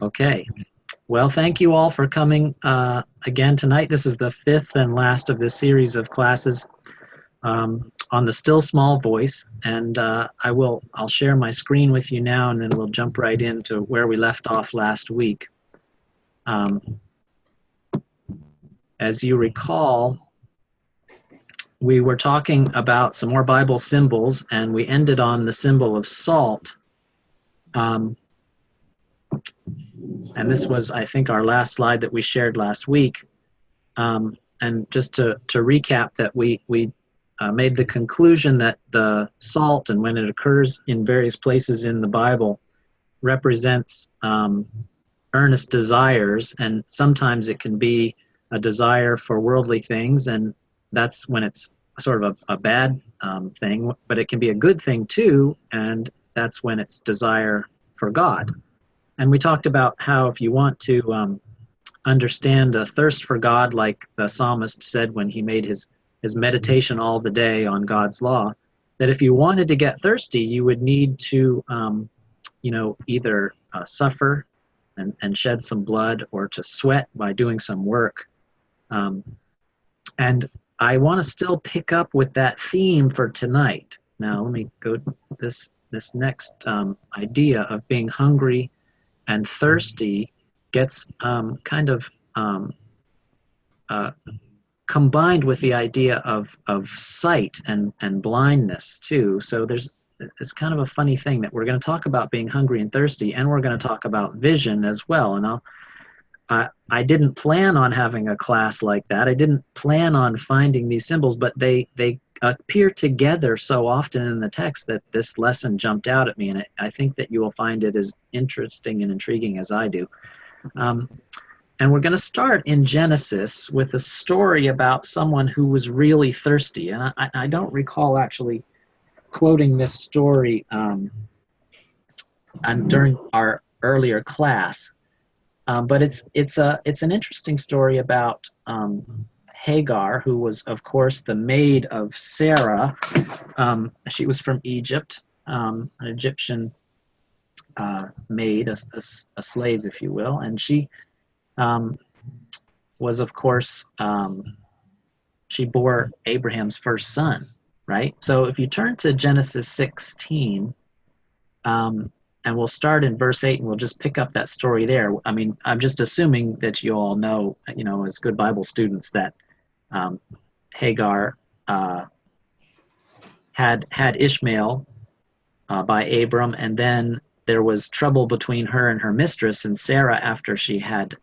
Okay. Well, thank you all for coming again tonight. This is the fifth and last of this series of classes on the still small voice, and I'll share my screen with you now, and then we'll jump right into where we left off last week. Um, as you recall, we were talking about some more Bible symbols, and we ended on the symbol of salt. And this was, I think, our last slide that we shared last week. And just to recap that we made the conclusion that the salt, and when it occurs in various places in the Bible, represents earnest desires, and sometimes it can be a desire for worldly things, and that's when it's sort of a bad thing, but it can be a good thing too, and that's when it's desire for God. And we talked about how if you want to understand a thirst for God, like the psalmist said when he made his meditation all the day on God's law, that if you wanted to get thirsty, you would need to, either suffer and shed some blood, or to sweat by doing some work. And I want to still pick up with that theme for tonight. Now, let me go to this next idea of being hungry and thirsty gets combined with the idea of sight and blindness too. So it's kind of a funny thing that we're going to talk about being hungry and thirsty, and we're going to talk about vision as well. And I didn't plan on having a class like that. I didn't plan on finding these symbols, but they appear together so often in the text that this lesson jumped out at me, and I think that you will find it as interesting and intriguing as I do. And we're going to start in Genesis with a story about someone who was really thirsty. And I don't recall actually quoting this story during our earlier class, but it's an interesting story about Hagar, who was, of course, the maid of Sarah. She was from Egypt, an Egyptian maid, a slave, if you will, and she was, of course, she bore Abraham's first son, right? So if you turn to Genesis 16, and we'll start in verse 8, and we'll just pick up that story there. I mean, I'm just assuming that you all know, as good Bible students, that Hagar had Ishmael by Abram, and then there was trouble between her and her mistress, and Sarah, after she had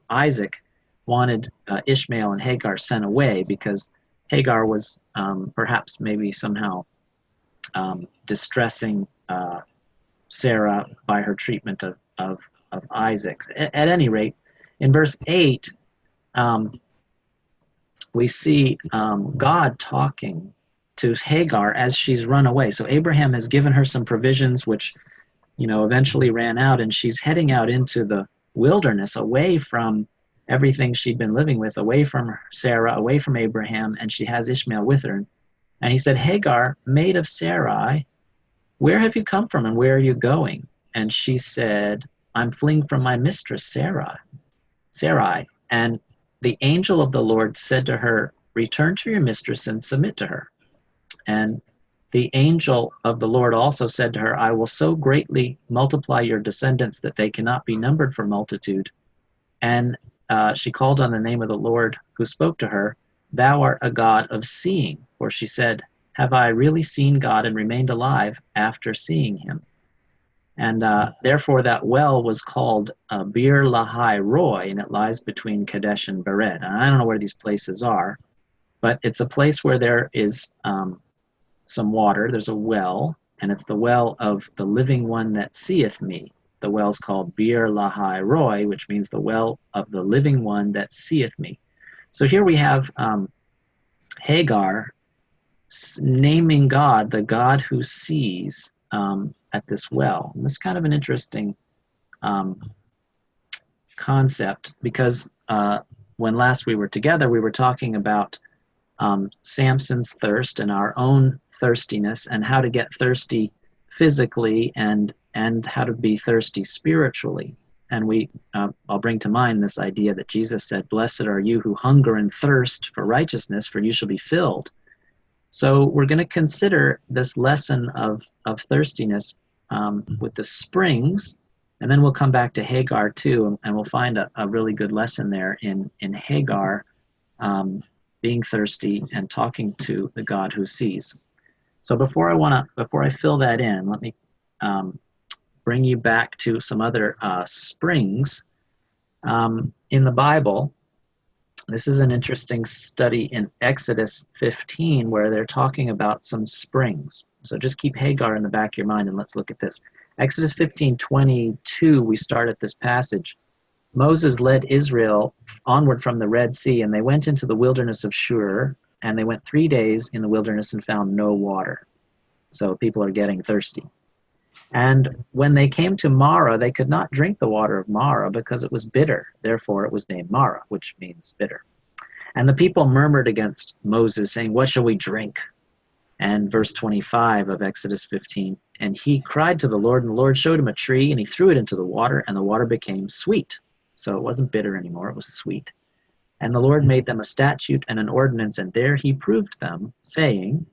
Isaac, wanted Ishmael and Hagar sent away because Hagar was perhaps maybe somehow distressing Sarah by her treatment of Isaac. At any rate, in verse 8, we see God talking to Hagar as she's run away. So Abraham has given her some provisions which eventually ran out, and she's heading out into the wilderness away from everything she'd been living with, away from Sarah, away from Abraham, and she has Ishmael with her. And he said, "Hagar, maid of Sarai, where have you come from and where are you going?" And she said, "I'm fleeing from my mistress Sarai. And the angel of the Lord said to her, 'Return to your mistress and submit to her.' And the angel of the Lord also said to her, 'I will so greatly multiply your descendants that they cannot be numbered for multitude.' And she called on the name of the Lord who spoke to her, 'Thou art a God of seeing.' For she said, 'Have I really seen God and remained alive after seeing him?' And therefore that well was called Bir Lahai Roy, and it lies between Kadesh and Bered. And I don't know where these places are, but it's a place where there is some water. There's a well, and it's the well of the living one that seeth me. The well's called Bir Lahai Roy, which means the well of the living one that seeth me. So here we have Hagar naming God, the God who sees, at this well. And this is kind of an interesting concept, because when last we were together, we were talking about Samson's thirst and our own thirstiness, and how to get thirsty physically and how to be thirsty spiritually. And I'll bring to mind this idea that Jesus said, "Blessed are you who hunger and thirst for righteousness, for you shall be filled." So we're going to consider this lesson of thirstiness with the springs, and then we'll come back to Hagar too, and we'll find a really good lesson there in Hagar being thirsty and talking to the God who sees. So before I fill that in, let me bring you back to some other springs in the Bible. This is an interesting study in Exodus 15 where they're talking about some springs. So just keep Hagar in the back of your mind and let's look at this. Exodus 15:22, we start at this passage. Moses led Israel onward from the Red Sea, and they went into the wilderness of Shur, and they went 3 days in the wilderness and found no water. So people are getting thirsty. And when they came to Marah, they could not drink the water of Marah because it was bitter. Therefore, it was named Marah, which means bitter. And the people murmured against Moses, saying, "What shall we drink?" And verse 25 of Exodus 15, and he cried to the Lord, and the Lord showed him a tree, and he threw it into the water, and the water became sweet. So it wasn't bitter anymore, it was sweet. And the Lord made them a statute and an ordinance, and there he proved them, saying,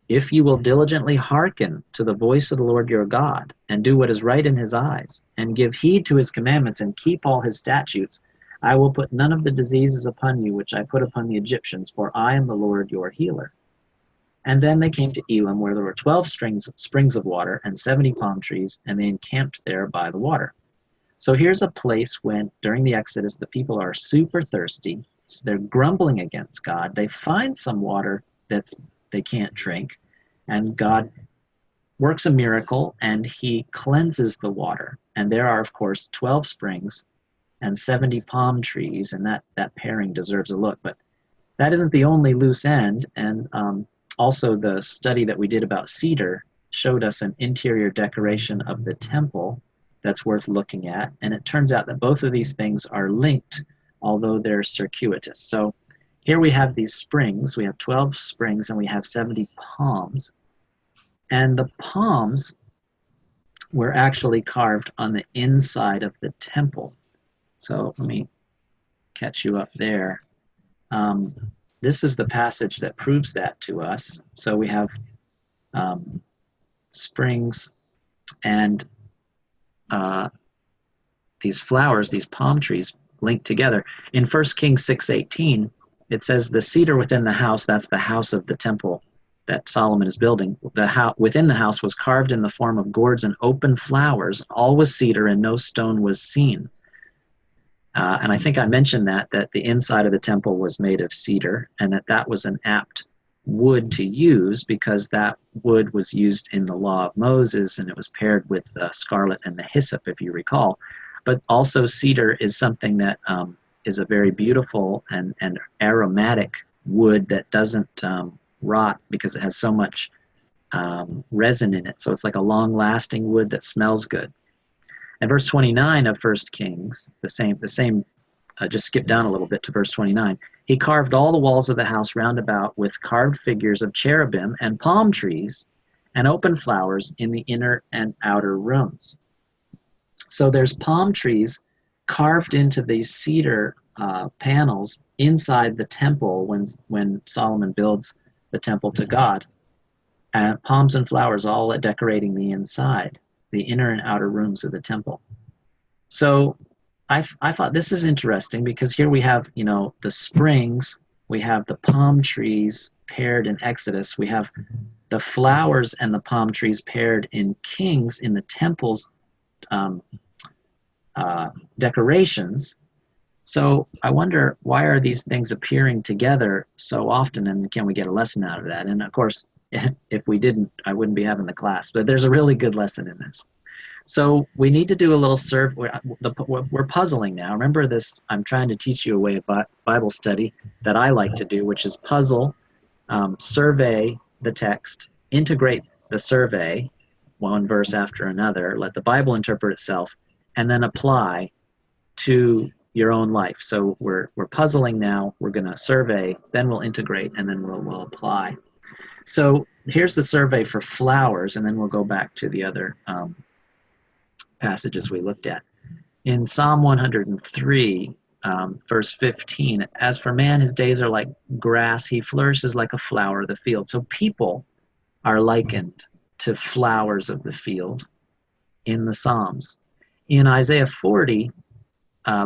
"If you will diligently hearken to the voice of the Lord your God, and do what is right in his eyes, and give heed to his commandments, and keep all his statutes, I will put none of the diseases upon you which I put upon the Egyptians, for I am the Lord your healer." And then they came to Elim, where there were 12 springs of water and 70 palm trees, and they encamped there by the water. So here's a place when, during the Exodus, the people are super thirsty. So they're grumbling against God. They find some water they can't drink, and God works a miracle, and he cleanses the water. And there are, of course, 12 springs and 70 palm trees, and that pairing deserves a look. But that isn't the only loose end, and also the study that we did about cedar showed us an interior decoration of the temple that's worth looking at, and it turns out that both of these things are linked, although they're circuitous. So here we have these springs. We have 12 springs, and we have 70 palms, and the palms were actually carved on the inside of the temple. So let me catch you up there. This is the passage that proves that to us. So we have springs and these flowers, these palm trees, linked together. In 1 Kings 6:18, it says, "The cedar within the house," that's the house of the temple that Solomon is building, within the house was carved in the form of gourds and open flowers. All was cedar, and no stone was seen. And I think I mentioned that the inside of the temple was made of cedar, and that was an apt wood to use because that wood was used in the law of Moses, and it was paired with the scarlet and the hyssop, if you recall. But also cedar is something that is a very beautiful and aromatic wood that doesn't rot because it has so much resin in it. So it's like a long-lasting wood that smells good. And verse 29 of 1 Kings, the same. Just skip down a little bit to verse 29. He carved all the walls of the house round about with carved figures of cherubim and palm trees and open flowers in the inner and outer rooms. So there's palm trees carved into these cedar panels inside the temple when Solomon builds the temple to God. And palms and flowers all decorating the inside, the inner and outer rooms of the temple. So I thought this is interesting because here we have, the springs, we have the palm trees paired in Exodus, we have the flowers and the palm trees paired in Kings in the temple's decorations. So I wonder, why are these things appearing together so often, and can we get a lesson out of that? And of course, if we didn't, I wouldn't be having the class, but there's a really good lesson in this. So we need to do a little we're puzzling now. Remember this, I'm trying to teach you a way of Bible study that I like to do, which is puzzle, survey the text, integrate the survey, one verse after another, let the Bible interpret itself, and then apply to your own life. So we're puzzling now, we're going to survey, then we'll integrate, and then we'll apply. So here's the survey for flowers, and then we'll go back to the other passages we looked at. In Psalm 103, verse 15, as for man, his days are like grass, he flourishes like a flower of the field. So people are likened to flowers of the field in the Psalms. In Isaiah 40,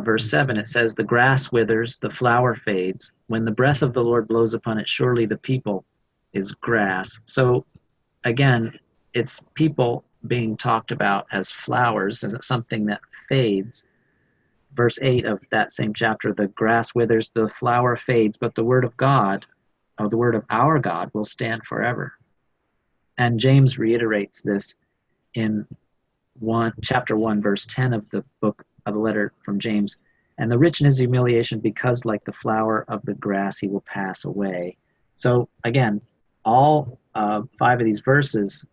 verse 7, it says, the grass withers, the flower fades. When the breath of the Lord blows upon it, surely the people is grass. So again, it's people being talked about as flowers and something that fades. Verse 8 of that same chapter, the grass withers, the flower fades, but the word of God, or the word of our God, will stand forever. And James reiterates this in chapter 1, verse 10 of the book of the letter from James. And the rich in his humiliation, because like the flower of the grass, he will pass away. So again, all 5 of these verses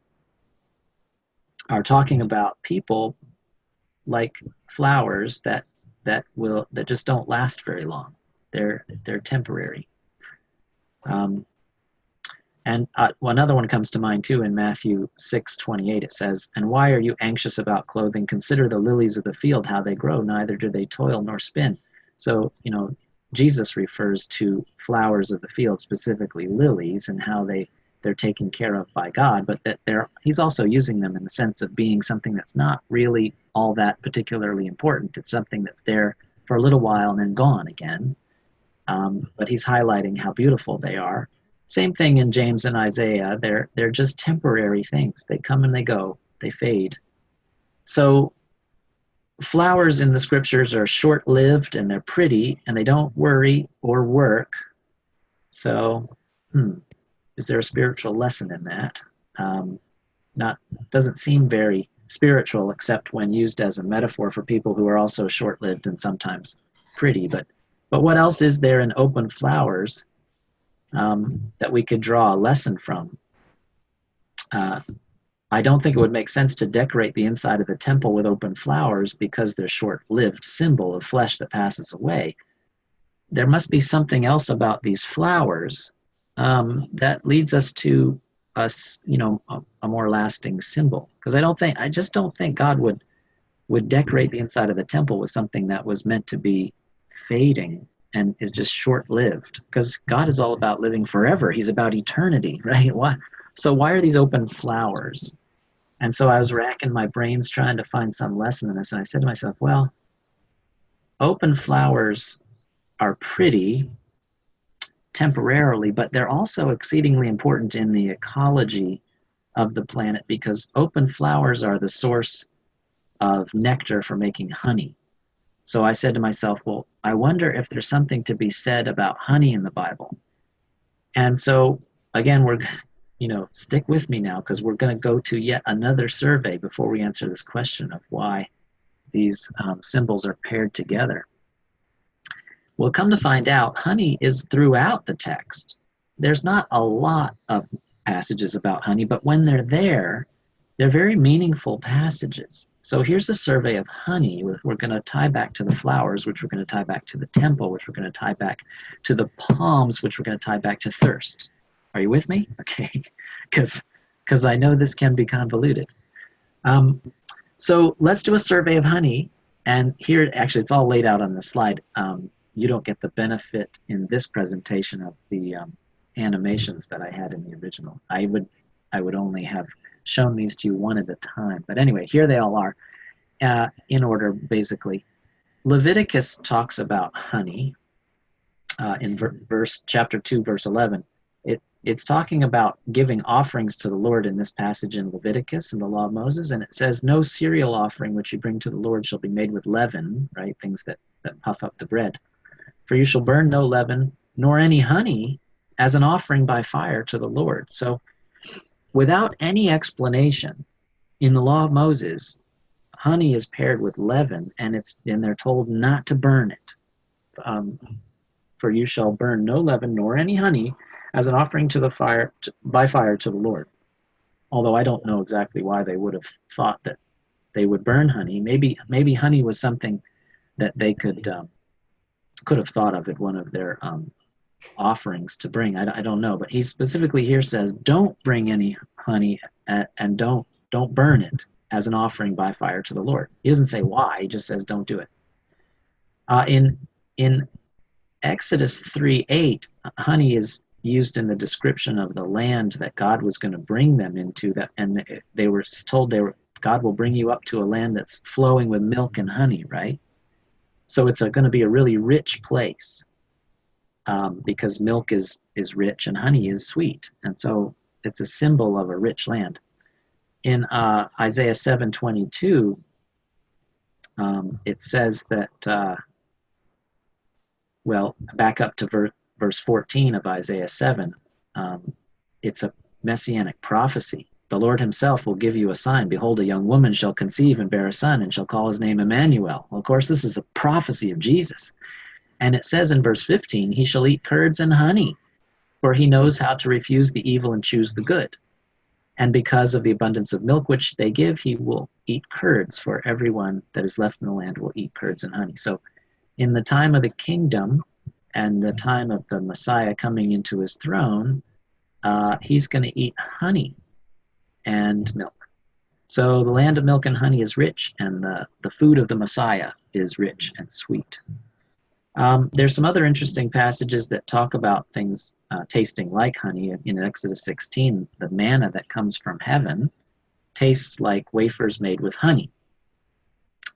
are talking about people like flowers that just don't last very long. They're temporary. And another one comes to mind too in Matthew 6:28. It says, "And why are you anxious about clothing? Consider the lilies of the field, how they grow. Neither do they toil nor spin." So Jesus refers to flowers of the field, specifically lilies, and how they're taken care of by God, but that he's also using them in the sense of being something that's not really all that particularly important. It's something that's there for a little while and then gone again. But he's highlighting how beautiful they are. Same thing in James and Isaiah. They're just temporary things. They come and they go. They fade. So flowers in the scriptures are short-lived and they're pretty and they don't worry or work. So, is there a spiritual lesson in that? Doesn't seem very spiritual, except when used as a metaphor for people who are also short-lived and sometimes pretty. But what else is there in open flowers that we could draw a lesson from? I don't think it would make sense to decorate the inside of the temple with open flowers because they're short-lived symbol of flesh that passes away. There must be something else about these flowers that leads us to a more lasting symbol. Because I just don't think God would decorate the inside of the temple with something that was meant to be fading and is just short-lived. Because God is all about living forever. He's about eternity, right? So why are these open flowers? And so I was racking my brains trying to find some lesson in this, and I said to myself, well, open flowers are pretty temporarily, but they're also exceedingly important in the ecology of the planet because open flowers are the source of nectar for making honey. So I said to myself, well, I wonder if there's something to be said about honey in the Bible. And so, again, stick with me now because we're going to go to yet another survey before we answer this question of why these symbols are paired together. Well, come to find out, honey is throughout the text. There's not a lot of passages about honey, but when they're very meaningful passages. So here's a survey of honey. We're going to tie back to the flowers, which we're going to tie back to the temple, which we're going to tie back to the palms, which we're going to tie back to thirst. Are you with me? Okay, because I know this can be convoluted. So let's do a survey of honey. And here, actually, it's all laid out on the slide. You don't get the benefit in this presentation of the animations that I had in the original. I would only have shown these to you one at a time. But anyway, here they all are in order, basically. Leviticus talks about honey in chapter 2, verse 11. It's talking about giving offerings to the Lord in this passage in Leviticus in the law of Moses, and it says, no cereal offering which you bring to the Lord shall be made with leaven, right? Things that puff up the bread. For you shall burn no leaven, nor any honey as an offering by fire to the Lord. So without any explanation, in the law of Moses, honey is paired with leaven, and they're told not to burn it. For you shall burn no leaven, nor any honey as an offering by fire to the Lord. Although I don't know exactly why they would have thought that they would burn honey. Maybe honey was something that they could have thought of at one of their offerings to bring. I don't know, but he specifically here says, don't bring any honey and don't burn it. as an offering by fire to the Lord. He doesn't say why, he just says don't do it. In Exodus 3:8, honey is used in the description of the land that God was going to bring them into, that, and they were told God will bring you up to a land that's flowing with milk and honey, right? So it's going to be a really rich place, because milk is rich and honey is sweet, and so it's a symbol of a rich land. In Isaiah 7:22, it says that, well, back up to verse 14 of Isaiah 7, it's a messianic prophecy. The Lord himself will give you a sign. Behold, a young woman shall conceive and bear a son, and shall call his name Emmanuel. Well, of course, this is a prophecy of Jesus. And it says in verse 15, he shall eat curds and honey, for he knows how to refuse the evil and choose the good. And because of the abundance of milk which they give, he will eat curds, for everyone that is left in the land will eat curds and honey. So in the time of the kingdom and the time of the Messiah coming into his throne, he's going to eat honey and milk. So the land of milk and honey is rich, and the food of the Messiah is rich and sweet. There's some other interesting passages that talk about things tasting like honey. In Exodus 16, the manna that comes from heaven tastes like wafers made with honey.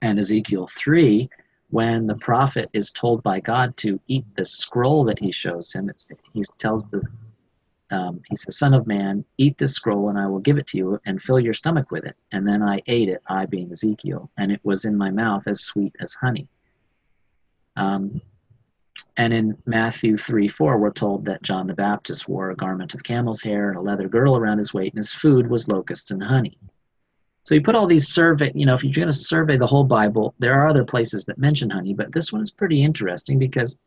And Ezekiel 3, when the prophet is told by God to eat the scroll that he shows him, he says, "Son of man, eat this scroll, and I will give it to you, and fill your stomach with it." And then I ate it, I being Ezekiel, and it was in my mouth as sweet as honey. And in Matthew 3:4, we're told that John the Baptist wore a garment of camel's hair and a leather girdle around his waist, and his food was locusts and honey. So you put all these if you're going to survey the whole Bible, there are other places that mention honey, but this one is pretty interesting because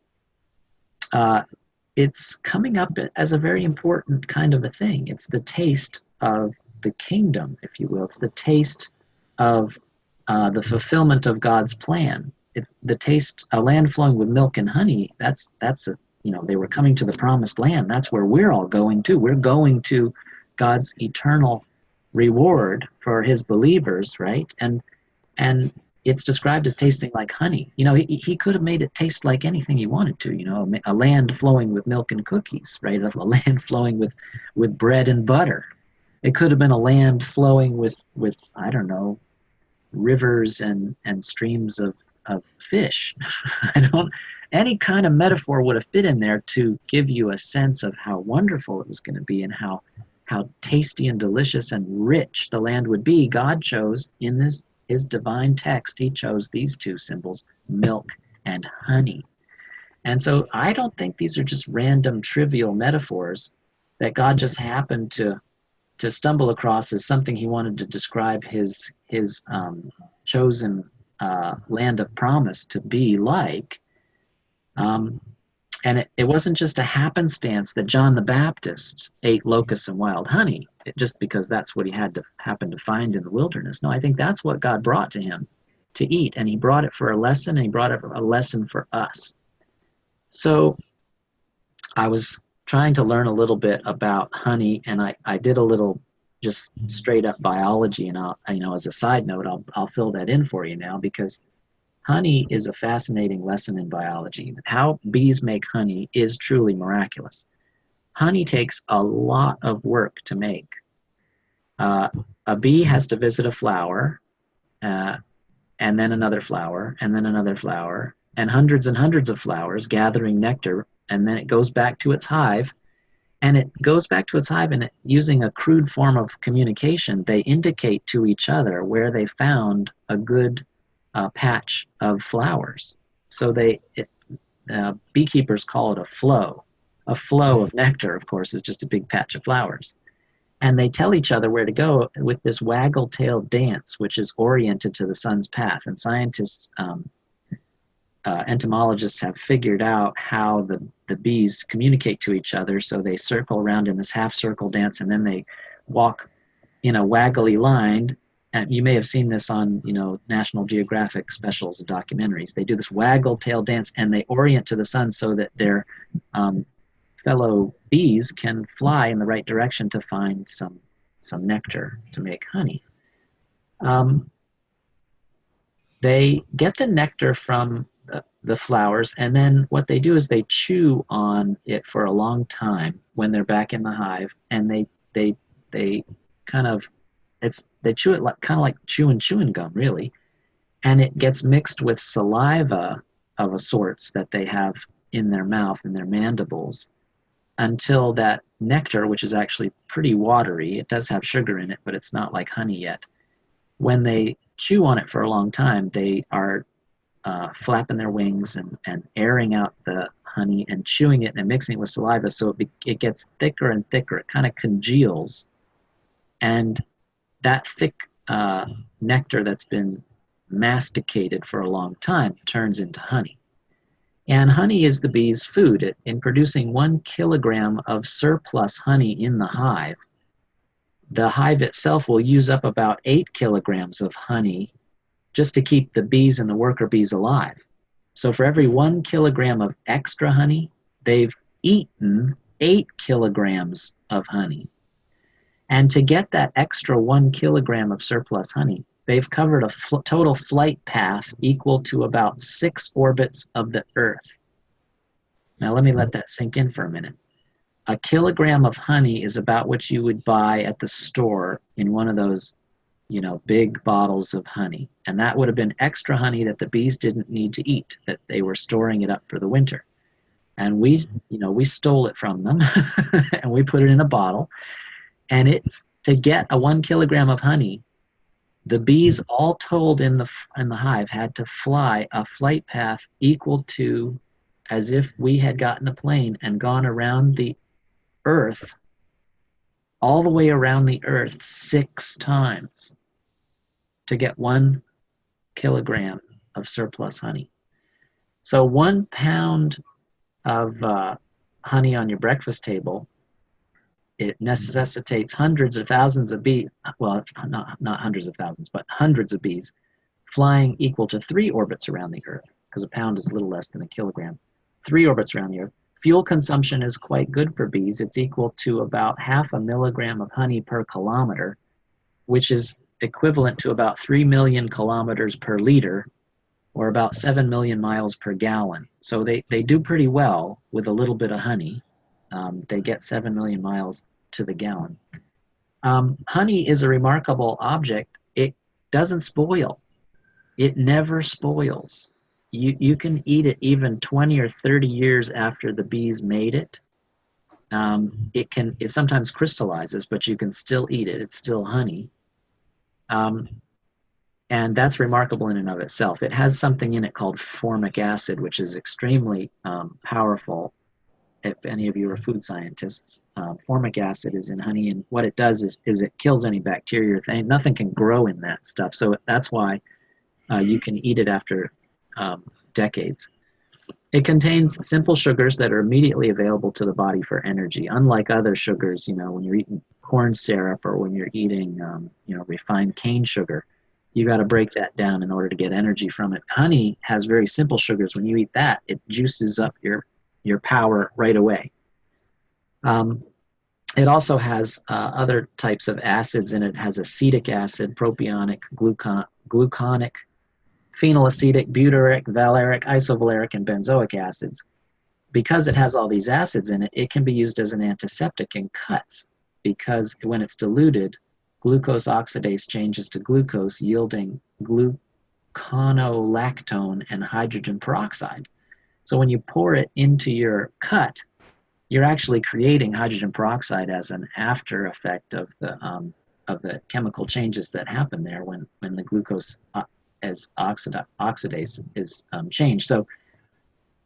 it's coming up as a very important kind of a thing. It's the taste of the kingdom, if you will. It's the taste of the fulfillment of God's plan. It's the taste, a land flowing with milk and honey. They were coming to the promised land. That's where we're all going to. We're going to God's eternal reward for his believers, right? And it's described as tasting like honey. He could have made it taste like anything he wanted to, a land flowing with milk and cookies, right? A land flowing with bread and butter. It could have been a land flowing with I don't know, rivers and streams of fish. Any kind of metaphor would have fit in there to give you a sense of how wonderful it was going to be and how tasty and delicious and rich the land would be. God chose in his divine text, he chose these two symbols, milk and honey. And so I don't think these are just random trivial metaphors that God just happened to stumble across as something he wanted to describe his chosen land of promise to be like. And it wasn't just a happenstance that John the Baptist ate locusts and wild honey, just because that's what he had to happen to find in the wilderness. No, I think that's what God brought to him to eat, and he brought it for a lesson, and he brought it for a lesson for us. So I was trying to learn a little bit about honey, and I did a little just straight up biology, and as a side note, I'll fill that in for you now, because honey is a fascinating lesson in biology. How bees make honey is truly miraculous. Honey takes a lot of work to make. A bee has to visit a flower, and then another flower, and then another flower, and hundreds of flowers gathering nectar, and then it goes back to its hive. And it goes back to its hive, and using a crude form of communication, they indicate to each other where they found a good patch of flowers. So beekeepers call it a flow. A flow of nectar, of course, is just a big patch of flowers. And they tell each other where to go with this waggle-tailed dance, which is oriented to the sun's path. And scientists, entomologists have figured out how the bees communicate to each other. So they circle around in this half-circle dance, and then they walk in a waggly line. And you may have seen this on, National Geographic specials and documentaries. They do this waggle-tail dance, and they orient to the sun so that their fellow bees can fly in the right direction to find some nectar to make honey. Um, they get the nectar from the flowers, and then what they do is they chew on it for a long time when they're back in the hive, and they kind of they chew it like kind of like chewing gum, really, and it gets mixed with saliva of a sorts that they have in their mouth, in their mandibles, until that nectar, which is actually pretty watery, it does have sugar in it, but it's not like honey yet. When they chew on it for a long time, they are flapping their wings and airing out the honey and chewing it and mixing it with saliva, so it gets thicker and thicker. It kind of congeals, and that thick nectar that's been masticated for a long time turns into honey. And honey is the bee's food. In producing 1 kilogram of surplus honey in the hive itself will use up about 8 kilograms of honey just to keep the bees and the worker bees alive. So for every 1 kilogram of extra honey, they've eaten 8 kilograms of honey. And to get that extra 1 kilogram of surplus honey, they've covered a total flight path equal to about 6 orbits of the Earth. Now let me let that sink in for a minute. A kilogram of honey is about what you would buy at the store in one of those, big bottles of honey. And that would have been extra honey that the bees didn't need to eat, that they were storing it up for the winter. And we stole it from them and we put it in a bottle. And it's to get a 1 kilogram of honey, the bees all told in the hive had to fly a flight path equal to as if we had gotten a plane and gone around the Earth, all the way around the Earth 6 times to get 1 kilogram of surplus honey. So 1 pound of honey on your breakfast table, it necessitates hundreds of thousands of bees, well, not hundreds of thousands, but hundreds of bees flying equal to 3 orbits around the Earth, because a pound is a little less than a kilogram. 3 orbits around the Earth. Fuel consumption is quite good for bees. It's equal to about 0.5 milligram of honey per kilometer, which is equivalent to about 3 million kilometers per liter, or about 7 million miles per gallon. So they do pretty well with a little bit of honey. They get 7 million miles to the gallon. Honey is a remarkable object. It doesn't spoil. It never spoils. You can eat it even 20 or 30 years after the bees made it. It sometimes crystallizes, but you can still eat it. It's still honey. And that's remarkable in and of itself. It has something in it called formic acid, which is extremely powerful. If any of you are food scientists, formic acid is in honey, and what it does is it kills any bacteria or thing. Nothing can grow in that stuff. So that's why you can eat it after decades. It contains simple sugars that are immediately available to the body for energy, unlike other sugars, when you're eating corn syrup or when you're eating, refined cane sugar. You got to break that down in order to get energy from it. Honey has very simple sugars. When you eat that, it juices up your power right away. It also has other types of acids in it. It has acetic acid, propionic, gluconic, phenylacetic, butyric, valeric, isovaleric, and benzoic acids. Because it has all these acids in it, it can be used as an antiseptic in cuts, because when it's diluted, glucose oxidase changes to glucose, yielding gluconolactone and hydrogen peroxide. So when you pour it into your cut, you're actually creating hydrogen peroxide as an after effect of the chemical changes that happen there when the glucose as oxidase is changed. So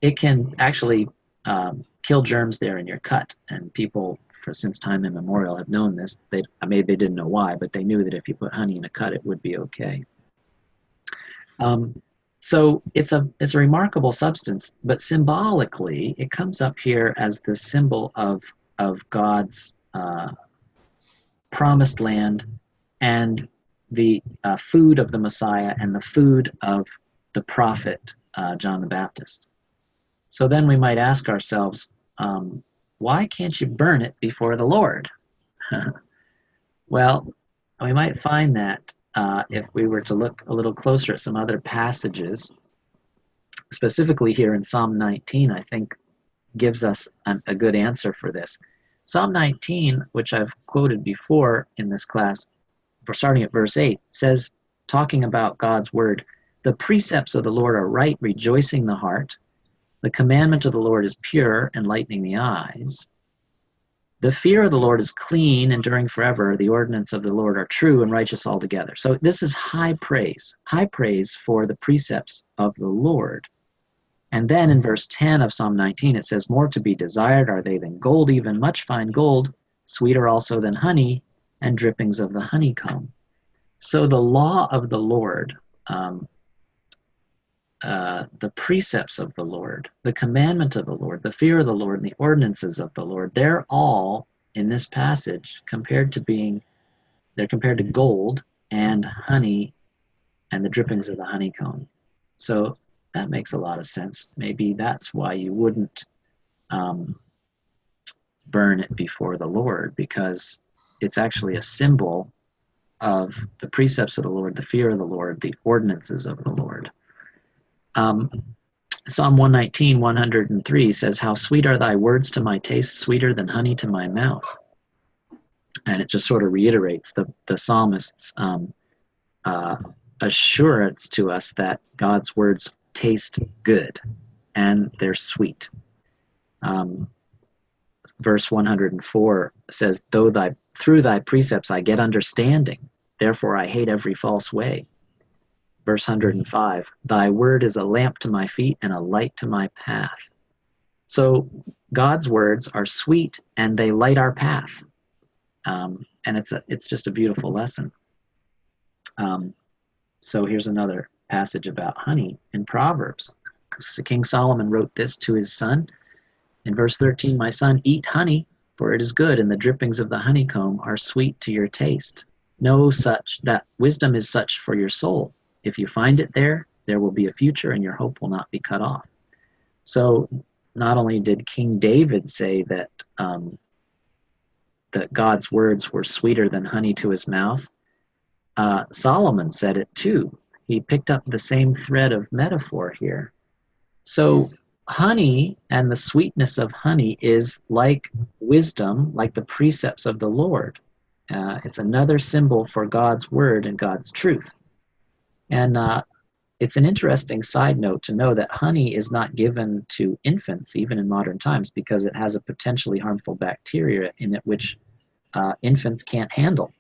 it can actually kill germs there in your cut. And people, since time immemorial, have known this. They didn't know why, but they knew that if you put honey in a cut, it would be okay. So it's a remarkable substance, but symbolically, it comes up here as the symbol of God's promised land and the food of the Messiah and the food of the prophet John the Baptist. So then we might ask ourselves, why can't you burn it before the Lord? Well, we might find that if we were to look a little closer at some other passages, specifically here in Psalm 19, I think gives us a good answer for this. Psalm 19, which I've quoted before in this class, for starting at verse 8, says, talking about God's word, the precepts of the Lord are right, rejoicing the heart. The commandment of the Lord is pure, enlightening the eyes. The fear of the Lord is clean, enduring forever. The ordinance of the Lord are true and righteous altogether. So this is high praise for the precepts of the Lord. And then in verse 10 of Psalm 19, it says, more to be desired are they than gold, even much fine gold, sweeter also than honey, and drippings of the honeycomb. So the law of the Lord, the precepts of the Lord, the commandment of the Lord, the fear of the Lord, and the ordinances of the Lord, they're all in this passage compared to gold and honey and the drippings of the honeycomb. So that makes a lot of sense. Maybe that's why you wouldn't burn it before the Lord, because it's actually a symbol of the precepts of the Lord, the fear of the Lord, the ordinances of the Lord. Psalm 119, 103 says, how sweet are thy words to my taste, sweeter than honey to my mouth. And it just sort of reiterates the psalmist's assurance to us that God's words taste good and they're sweet. Verse 104 says, through thy precepts I get understanding, therefore I hate every false way. Verse 105, thy word is a lamp to my feet and a light to my path. So God's words are sweet and they light our path. And it's just a beautiful lesson. So here's another passage about honey in Proverbs. King Solomon wrote this to his son. In verse 13, my son, eat honey, for it is good, and the drippings of the honeycomb are sweet to your taste. Know such that wisdom is such for your soul. If you find it there, there will be a future, and your hope will not be cut off. So not only did King David say that that God's words were sweeter than honey to his mouth, Solomon said it too. He picked up the same thread of metaphor here. So honey and the sweetness of honey is like wisdom, like the precepts of the Lord. It's another symbol for God's word and God's truth. And it's an interesting side note to know that honey is not given to infants, even in modern times, because it has a potentially harmful bacteria in it which infants can't handle.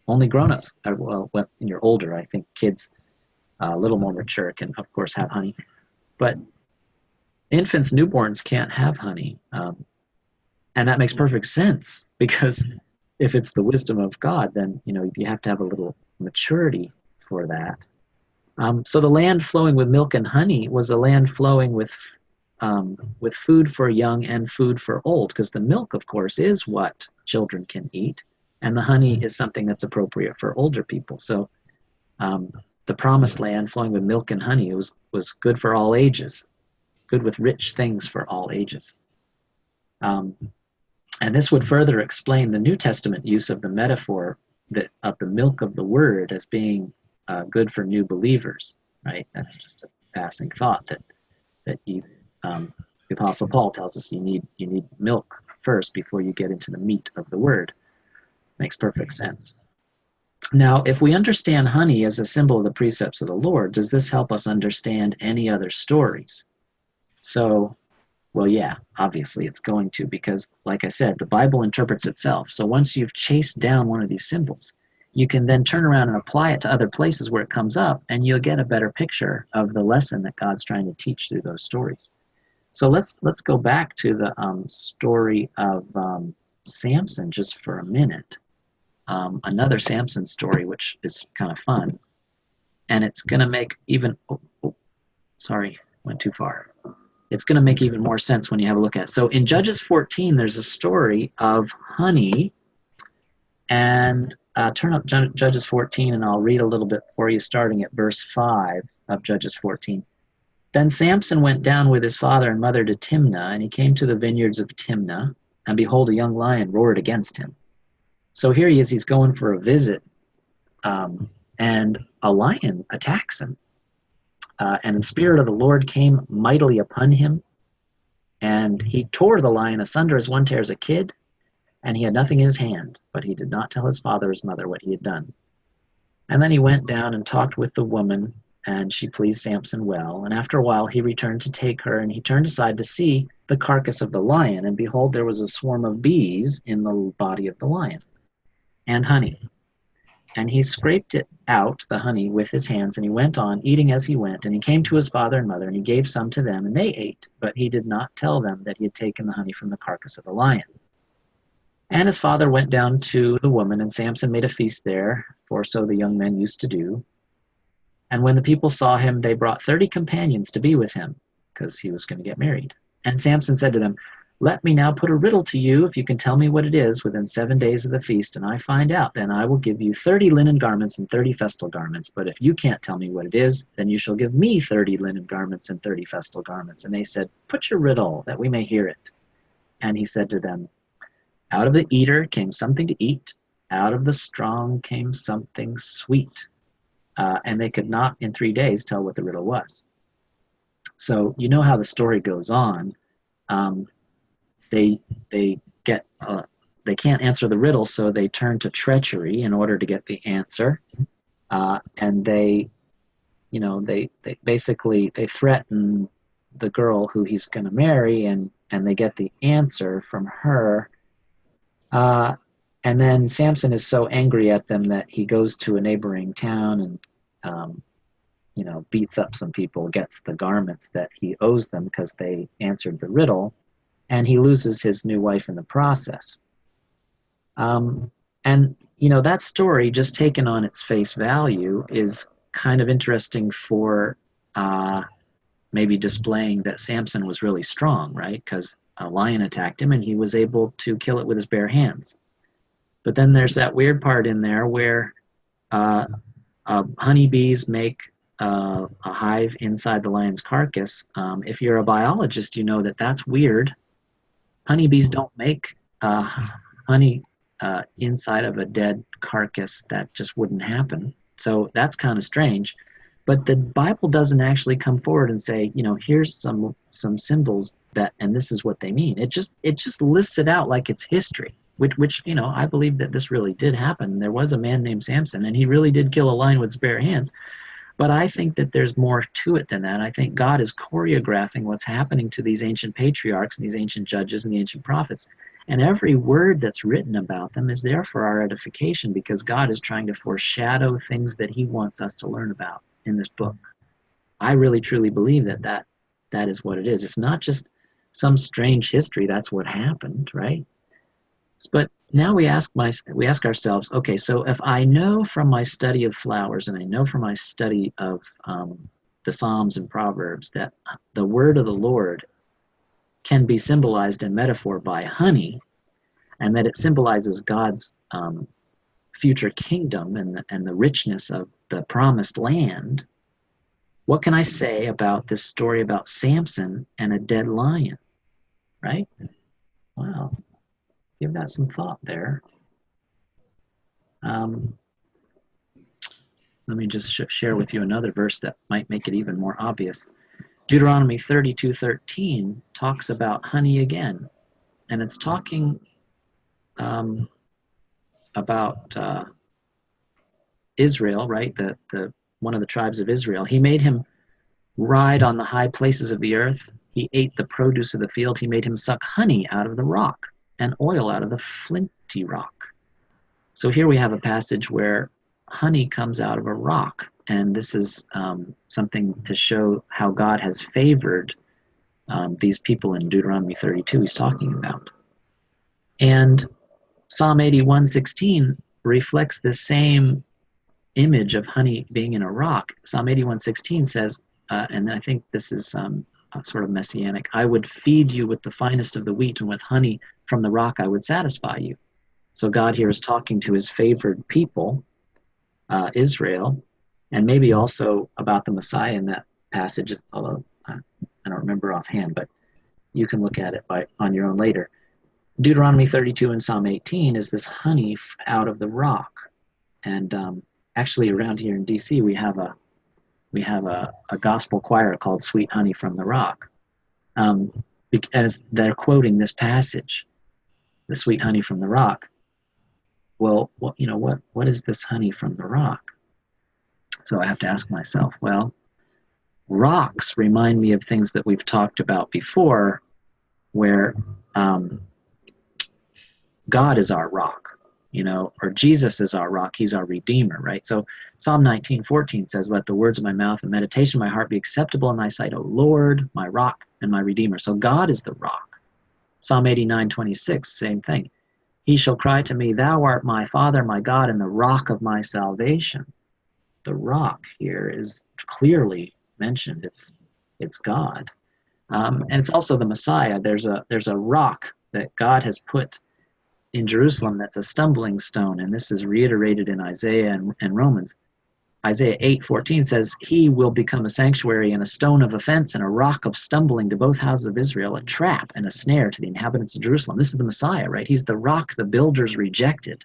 Only grown-ups, well, when you're older, I think kids a little more mature can, of course, have honey. But infants, newborns can't have honey. And that makes perfect sense, because if it's the wisdom of God, then you have to have a little maturity for that. So the land flowing with milk and honey was a land flowing with food for young and food for old, because the milk, of course, is what children can eat, and the honey is something that's appropriate for older people. So the promised land flowing with milk and honey was good for all ages, good with rich things for all ages. And this would further explain the New Testament use of the metaphor of the milk of the word as being good for new believers, right? That's just a passing thought that the Apostle Paul tells us you need milk first before you get into the meat of the word. Makes perfect sense. Now, if we understand honey as a symbol of the precepts of the Lord, does this help us understand any other stories? So, well, yeah, obviously it's going to, because, like I said, the Bible interprets itself. So once you've chased down one of these symbols, you can then turn around and apply it to other places where it comes up, and you'll get a better picture of the lesson that God's trying to teach through those stories. So let's go back to the story of Samson just for a minute. Another Samson story, which is kind of fun, and it's going to make even went too far. It's going to make even more sense when you have a look at it. So in Judges 14, there's a story of honey, and turn up Judges 14, and I'll read a little bit for you, starting at verse 5 of Judges 14. Then Samson went down with his father and mother to Timnah, and he came to the vineyards of Timnah, and behold, a young lion roared against him. So here he is, he's going for a visit and a lion attacks him. And the Spirit of the Lord came mightily upon him, and he tore the lion asunder as one tears a kid, and he had nothing in his hand, but he did not tell his father or his mother what he had done. And then he went down and talked with the woman, and she pleased Samson well. And after a while he returned to take her, and he turned aside to see the carcass of the lion, and behold, there was a swarm of bees in the body of the lion, and honey. And he scraped it out, the honey, with his hands, and he went on, eating as he went. And he came to his father and mother, and he gave some to them, and they ate. But he did not tell them that he had taken the honey from the carcass of the lion. And his father went down to the woman, and Samson made a feast there, for so the young men used to do. And when the people saw him, they brought 30 companions to be with him, because he was going to get married. And Samson said to them, "Let me now put a riddle to you. If you can tell me what it is within 7 days of the feast, and I find out, then I will give you 30 linen garments and 30 festal garments. But if you can't tell me what it is, then you shall give me 30 linen garments and 30 festal garments." And they said, "Put your riddle, that we may hear it." And he said to them, "Out of the eater came something to eat. Out of the strong came something sweet." And they could not in 3 days tell what the riddle was. So you know how the story goes on. They get they can't answer the riddle, so they turn to treachery in order to get the answer, and they basically they threaten the girl who he's going to marry, and they get the answer from her, and then Samson is so angry at them that he goes to a neighboring town and beats up some people, gets the garments that he owes them because they answered the riddle, and he loses his new wife in the process. And that story, just taken on its face value, is kind of interesting for maybe displaying that Samson was really strong, right? Because a lion attacked him and he was able to kill it with his bare hands. But then there's that weird part in there where honeybees make a hive inside the lion's carcass. If you're a biologist, you know that that's weird. Honeybees don't make honey inside of a dead carcass. That just wouldn't happen. So that's kind of strange. But the Bible doesn't actually come forward and say, here's some symbols and this is what they mean. It just lists it out like it's history, which I believe that this really did happen. There was a man named Samson, and he really did kill a lion with his bare hands. But I think that there's more to it than that. I think God is choreographing what's happening to these ancient patriarchs and these ancient judges and the ancient prophets. And every word that's written about them is there for our edification, because God is trying to foreshadow things that he wants us to learn about in this book. I really truly believe that is what it is. It's not just some strange history. That's what happened, right? But now we ask ourselves, okay, so if I know from my study of flowers, and I know from my study of the Psalms and Proverbs, that the word of the Lord can be symbolized in metaphor by honey, and that it symbolizes God's future kingdom and the richness of the promised land, what can I say about this story about Samson and a dead lion, right? Wow. Give that some thought there. Let me just share with you another verse that might make it even more obvious. Deuteronomy 32:13 talks about honey again, and it's talking about Israel, right? The one of the tribes of Israel. He made him ride on the high places of the earth. He ate the produce of the field. He made him suck honey out of the rock and oil out of the flinty rock. So here we have a passage where honey comes out of a rock, and this is something to show how God has favored these people in Deuteronomy 32 he's talking about. And Psalm 81:16 reflects the same image of honey being in a rock. Psalm 81:16 says, and I think this is sort of messianic, "I would feed you with the finest of the wheat, and with honey from the rock I would satisfy you." So God here is talking to his favored people, Israel, and maybe also about the Messiah in that passage, although I don't remember offhand, but you can look at it on your own later. Deuteronomy 32 and Psalm 18 is this honey out of the rock. And Actually, around here in DC, we have a gospel choir called Sweet Honey from the Rock, because they're quoting this passage, the sweet honey from the rock. Well, what is this honey from the rock? So I have to ask myself, well, rocks remind me of things that we've talked about before, where God is our rock, or Jesus is our rock. He's our redeemer, right? So Psalm 19:14 says, "Let the words of my mouth and meditation of my heart be acceptable in thy sight, O Lord, my rock and my redeemer." So God is the rock. Psalm 89:26, same thing. "He shall cry to me, thou art my Father, my God, and the rock of my salvation." The rock here is clearly mentioned. It's God. And it's also the Messiah. There's a rock that God has put in Jerusalem that's a stumbling stone, and this is reiterated in Isaiah and Romans. Isaiah 8:14 says, "He will become a sanctuary and a stone of offense and a rock of stumbling to both houses of Israel, a trap and a snare to the inhabitants of Jerusalem." This is the Messiah, right? He's the rock the builders rejected.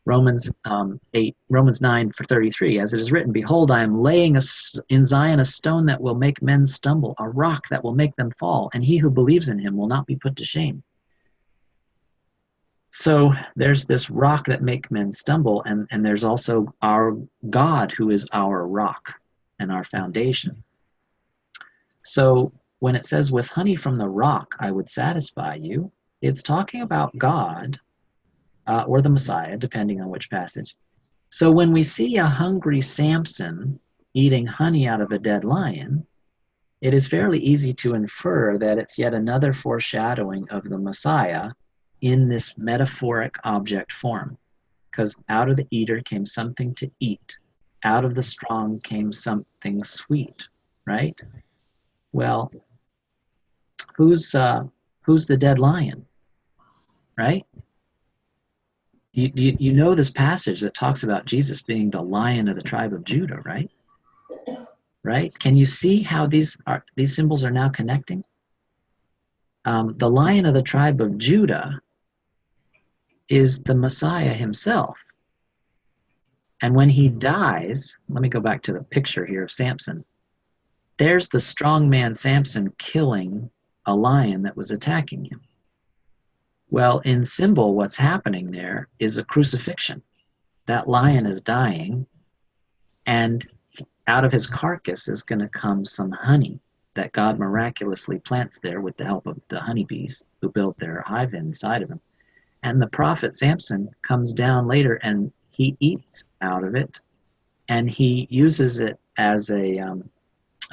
Romans 9:33, "As it is written, behold, I am laying in Zion a stone that will make men stumble, a rock that will make them fall, and he who believes in him will not be put to shame." So there's this rock that make men stumble, and there's also our God who is our rock and our foundation. So when it says, "With honey from the rock I would satisfy you," it's talking about God or the Messiah, depending on which passage. So when we see a hungry Samson eating honey out of a dead lion, it is fairly easy to infer that it's yet another foreshadowing of the Messiah in this metaphoric object form, because out of the eater came something to eat, out of the strong came something sweet, right? Well, who's the dead lion, right? You know this passage that talks about Jesus being the Lion of the tribe of Judah, right? Right? Can you see how these symbols are now connecting? The Lion of the tribe of Judah is the Messiah himself. And when he dies, let me go back to the picture here of Samson. There's the strong man Samson killing a lion that was attacking him. Well, in symbol, what's happening there is a crucifixion. That lion is dying, and out of his carcass is going to come some honey that God miraculously plants there with the help of the honeybees who built their hive inside of him. And the prophet Samson comes down later and he eats out of it, and he uses it as an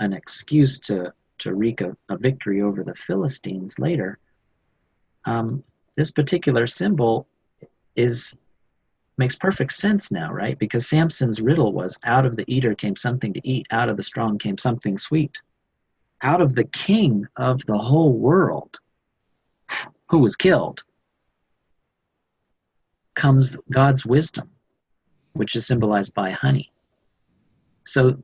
excuse to wreak a victory over the Philistines later. This particular symbol makes perfect sense now, right? Because Samson's riddle was, out of the eater came something to eat, out of the strong came something sweet. Out of the king of the whole world, who was killed, comes God's wisdom, which is symbolized by honey. So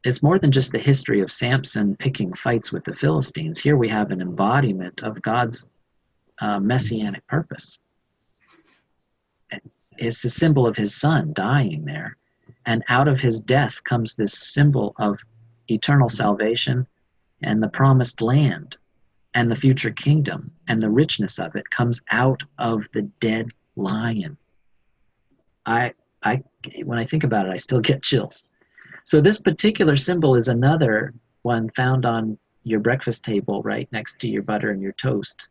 it's more than just the history of Samson picking fights with the Philistines. Here we have an embodiment of God's messianic purpose. It's a symbol of his son dying there. And out of his death comes this symbol of eternal salvation and the promised land and the future kingdom, and the richness of it comes out of the dead lion. When I think about it, I still get chills. So this particular symbol is another one found on your breakfast table right next to your butter and your toast.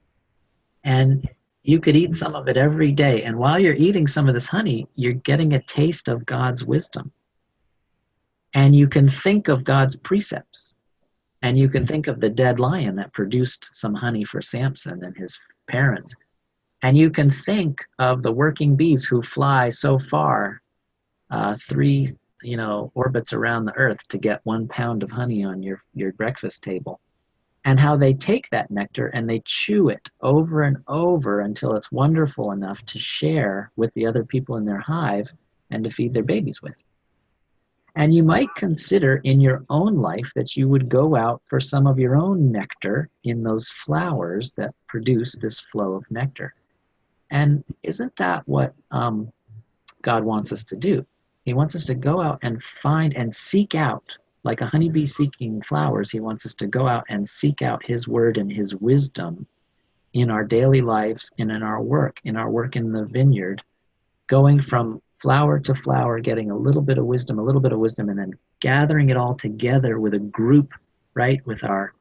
And you could eat some of it every day. And while you're eating some of this honey, you're getting a taste of God's wisdom. And you can think of God's precepts. And you can think of the dead lion that produced some honey for Samson and his parents. And you can think of the working bees who fly so far, 3 orbits around the earth to get 1 pound of honey on your breakfast table. And how they take that nectar and they chew it over and over until it's wonderful enough to share with the other people in their hive and to feed their babies with. And you might consider in your own life that you would go out for some of your own nectar in those flowers that produce this flow of nectar. And isn't that what God wants us to do? He wants us to go out and find and seek out, like a honeybee seeking flowers. He wants us to go out and seek out his word and his wisdom in our daily lives and in our work in the vineyard, going from flower to flower, getting a little bit of wisdom, and then gathering it all together with a group, right? With our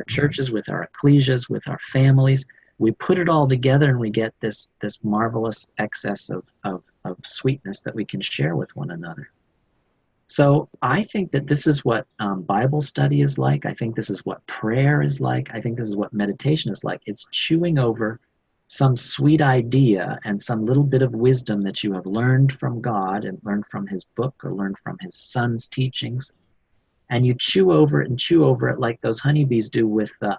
churches, with our ecclesias, with our families. We put it all together and we get this marvelous excess of sweetness that we can share with one another. So I think that this is what Bible study is like. I think this is what prayer is like. I think this is what meditation is like. It's chewing over some sweet idea and some little bit of wisdom that you have learned from God and learned from his book or learned from his son's teachings. And you chew over it like those honeybees do with the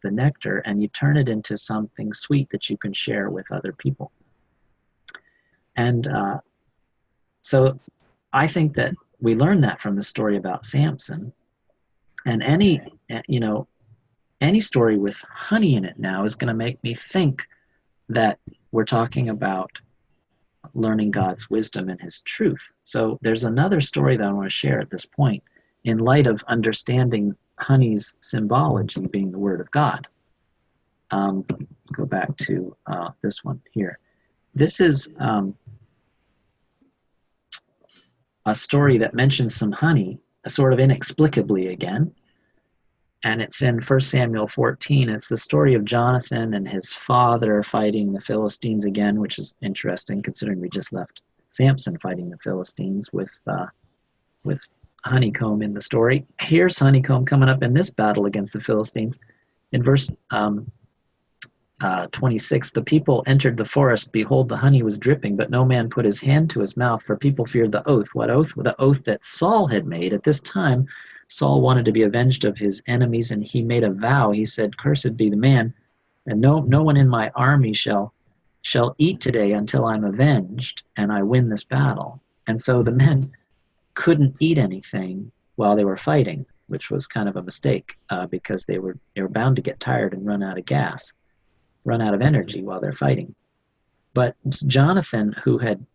nectar, and you turn it into something sweet that you can share with other people. And so I think that we learn that from the story about Samson. And any story with honey in it now is going to make me think that we're talking about learning God's wisdom and his truth. So there's another story that I want to share at this point in light of understanding honey's symbology being the word of God. Go back to this one here. This is a story that mentions some honey, sort of inexplicably again. And it's in 1 Samuel 14. It's the story of Jonathan and his father fighting the Philistines again, which is interesting considering we just left Samson fighting the Philistines with honeycomb in the story. Here's honeycomb coming up in this battle against the Philistines. In verse 26, the people entered the forest. Behold, the honey was dripping, but no man put his hand to his mouth, for people feared the oath. What oath? The oath that Saul had made. At this time, Saul wanted to be avenged of his enemies, and he made a vow. He said, "Cursed be the man, and no one in my army shall eat today until I'm avenged, and I win this battle." And so the men couldn't eat anything while they were fighting, which was kind of a mistake because they were bound to get tired and run out of gas, run out of energy while they're fighting. But Jonathan, who had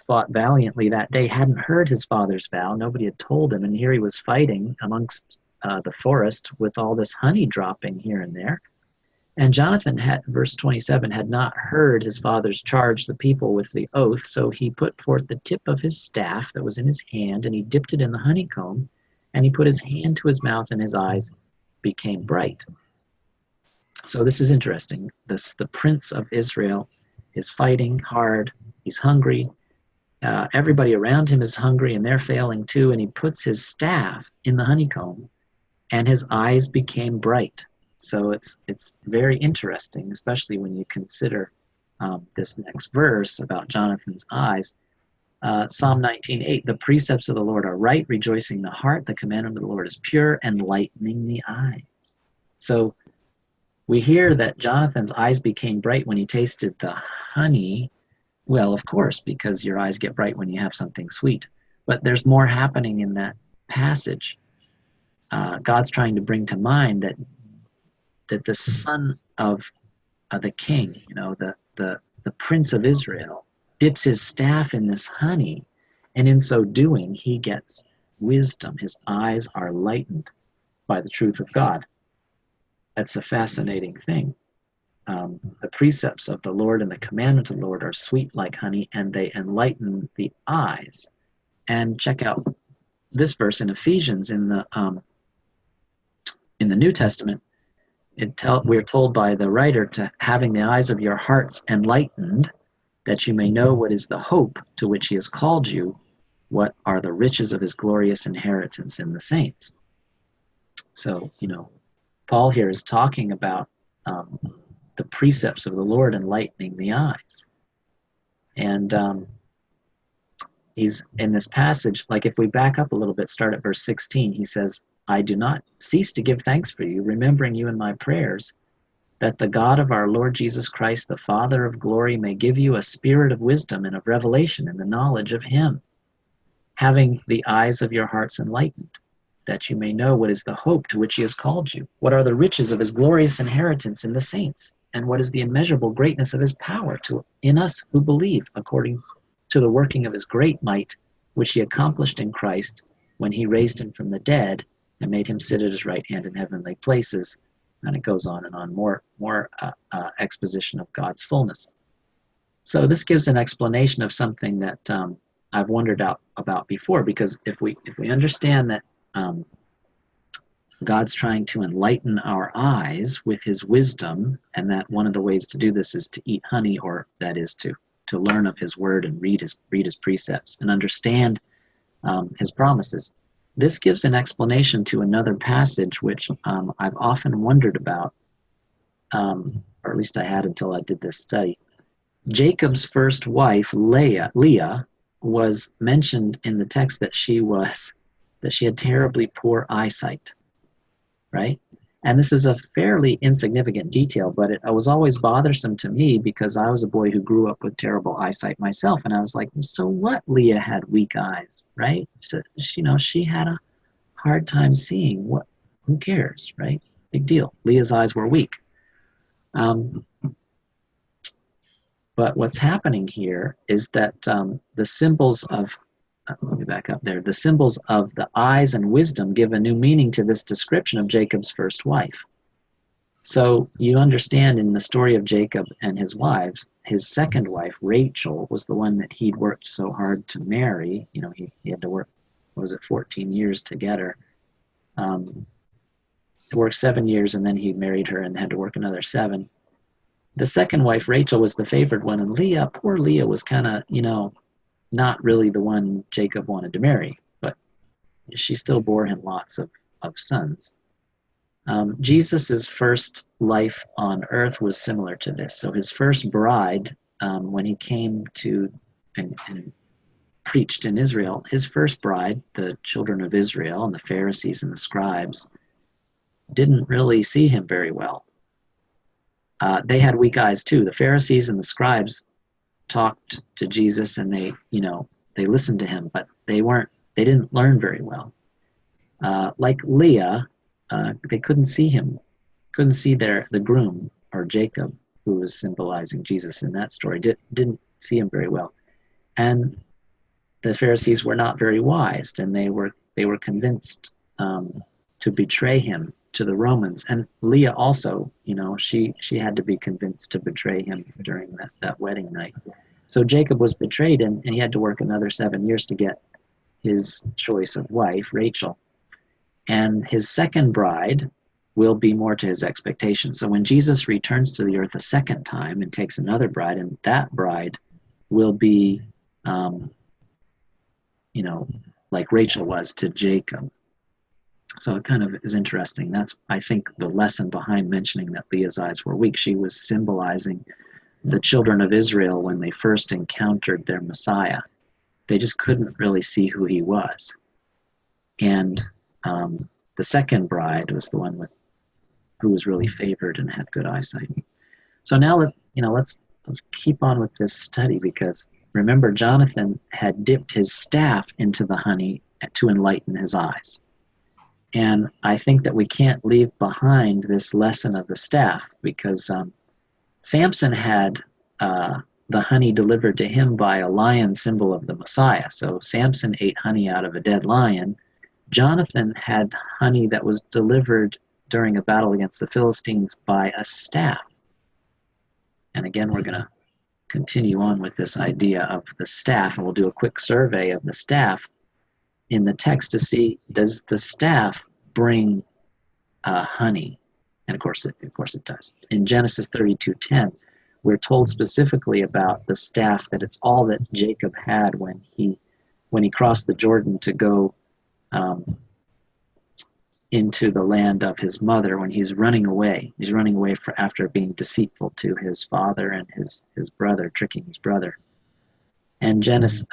fought valiantly that day, hadn't heard his father's vow. Nobody had told him, and here he was fighting amongst the forest with all this honey dropping here and there. And Jonathan had, verse 27, had not heard his father's charge the people with the oath, so he put forth the tip of his staff that was in his hand, and he dipped it in the honeycomb, and he put his hand to his mouth, and his eyes became bright. So this is interesting. The prince of Israel is fighting hard. He's hungry. Everybody around him is hungry, and they're failing too, and he puts his staff in the honeycomb, and his eyes became bright. So it's very interesting, especially when you consider this next verse about Jonathan's eyes. Psalm 19:8, the precepts of the Lord are right, rejoicing the heart. The commandment of the Lord is pure, enlightening the eyes. So we hear that Jonathan's eyes became bright when he tasted the honey. Well, of course, because your eyes get bright when you have something sweet. But there's more happening in that passage. God's trying to bring to mind that the son of the king, the prince of Israel, dips his staff in this honey, and in so doing, he gets wisdom. His eyes are lightened by the truth of God. That's a fascinating thing. The precepts of the Lord and the commandments of the Lord are sweet like honey, and they enlighten the eyes. And check out this verse in Ephesians in the New Testament. We're told by the writer to having the eyes of your hearts enlightened, that you may know what is the hope to which he has called you, what are the riches of his glorious inheritance in the saints. So, Paul here is talking about the precepts of the Lord enlightening the eyes. And he's in this passage, like if we back up a little bit, start at verse 16, he says, I do not cease to give thanks for you, remembering you in my prayers, that the God of our Lord Jesus Christ, the Father of glory, may give you a spirit of wisdom and of revelation in the knowledge of him, having the eyes of your hearts enlightened, that you may know what is the hope to which he has called you, what are the riches of his glorious inheritance in the saints, and what is the immeasurable greatness of his power in us who believe, according to the working of his great might, which he accomplished in Christ when he raised him from the dead and made him sit at his right hand in heavenly places. And it goes on and on, more exposition of God's fullness. So this gives an explanation of something that I've wondered about before, because if we understand that God's trying to enlighten our eyes with his wisdom, and that one of the ways to do this is to eat honey, or that is to learn of his word and read his precepts and understand his promises. This gives an explanation to another passage which I've often wondered about, or at least I had until I did this study. Jacob's first wife, Leah, was mentioned in the text that she had terribly poor eyesight, right? And this is a fairly insignificant detail, but it was always bothersome to me because I was a boy who grew up with terrible eyesight myself, and I was like, so what? Leah had weak eyes, right? So she had a hard time seeing. What? Who cares, right? Big deal. Leah's eyes were weak. But what's happening here is that the symbols of, let me back up there, the symbols of the eyes and wisdom give a new meaning to this description of Jacob's first wife. So you understand in the story of Jacob and his wives, his second wife, Rachel, was the one that he'd worked so hard to marry. He had to work, 14 years to get her. He worked 7 years, and then he married her and had to work another 7. The second wife, Rachel, was the favored one, and Leah, poor Leah, was kind of, not really the one Jacob wanted to marry, but she still bore him lots of sons. Jesus' first life on earth was similar to this. So his first bride, when he came to and preached in Israel, his first bride, the children of Israel and the Pharisees and the scribes, didn't really see him very well. They had weak eyes too. The Pharisees and the scribes talked to Jesus, and they listened to him, but they didn't learn very well. Like Leah, they couldn't see him, couldn't see the groom, or Jacob, who was symbolizing Jesus in that story, didn't see him very well. And the Pharisees were not very wise, and they were convinced to betray him to the Romans. And Leah also, she had to be convinced to betray him during that wedding night. So Jacob was betrayed, and he had to work another 7 years to get his choice of wife, Rachel. And his second bride will be more to his expectations. So when Jesus returns to the earth a second time and takes another bride, and that bride will be, like Rachel was to Jacob. So it kind of is interesting. That's, I think, the lesson behind mentioning that Leah's eyes were weak. She was symbolizing the children of Israel when they first encountered their Messiah. They just couldn't really see who he was. And the second bride was the one who was really favored and had good eyesight. So now let's keep on with this study, because remember, Jonathan had dipped his staff into the honey to enlighten his eyes. And I think that we can't leave behind this lesson of the staff, because Samson had the honey delivered to him by a lion, symbol of the Messiah. So Samson ate honey out of a dead lion. Jonathan had honey that was delivered during a battle against the Philistines by a staff. And again, we're going to continue on with this idea of the staff, and we'll do a quick survey of the staff in the text to see, does the staff bring honey? And of course it does. In Genesis 32:10, we're told specifically about the staff, that it's all that Jacob had when he crossed the Jordan to go into the land of his mother, when he's running away. He's running away after being deceitful to his father and his brother, tricking his brother. And Genesis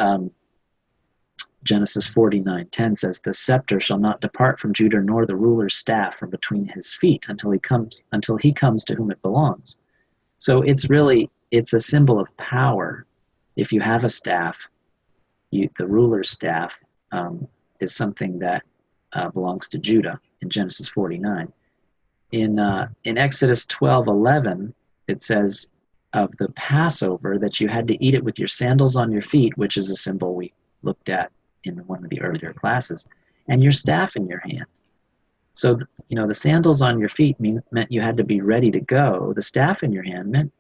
49:10 says, "The scepter shall not depart from Judah, nor the ruler's staff from between his feet, until he comes to whom it belongs." So it's a symbol of power. If you have a staff, the ruler's staff is something that belongs to Judah in Genesis 49. In Exodus 12:11, it says, of the Passover that you had to eat it with your sandals on your feet, which is a symbol we looked at in one of the earlier classes, and your staff in your hand. So, the sandals on your feet meant you had to be ready to go. The staff in your hand meant,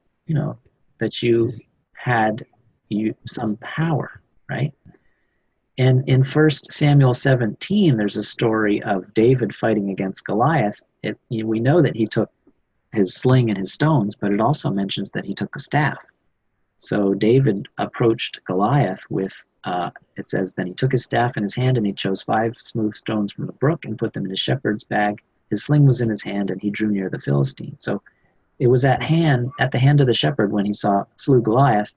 that you had some power, right? And in 1 Samuel 17, there's a story of David fighting against Goliath. We know that he took his sling and his stones, but it also mentions that he took a staff. So David approached Goliath with, it says, then he took his staff in his hand and he chose 5 smooth stones from the brook and put them in his shepherd's bag. His sling was in his hand and he drew near the Philistine. So it was at the hand of the shepherd when he slew Goliath.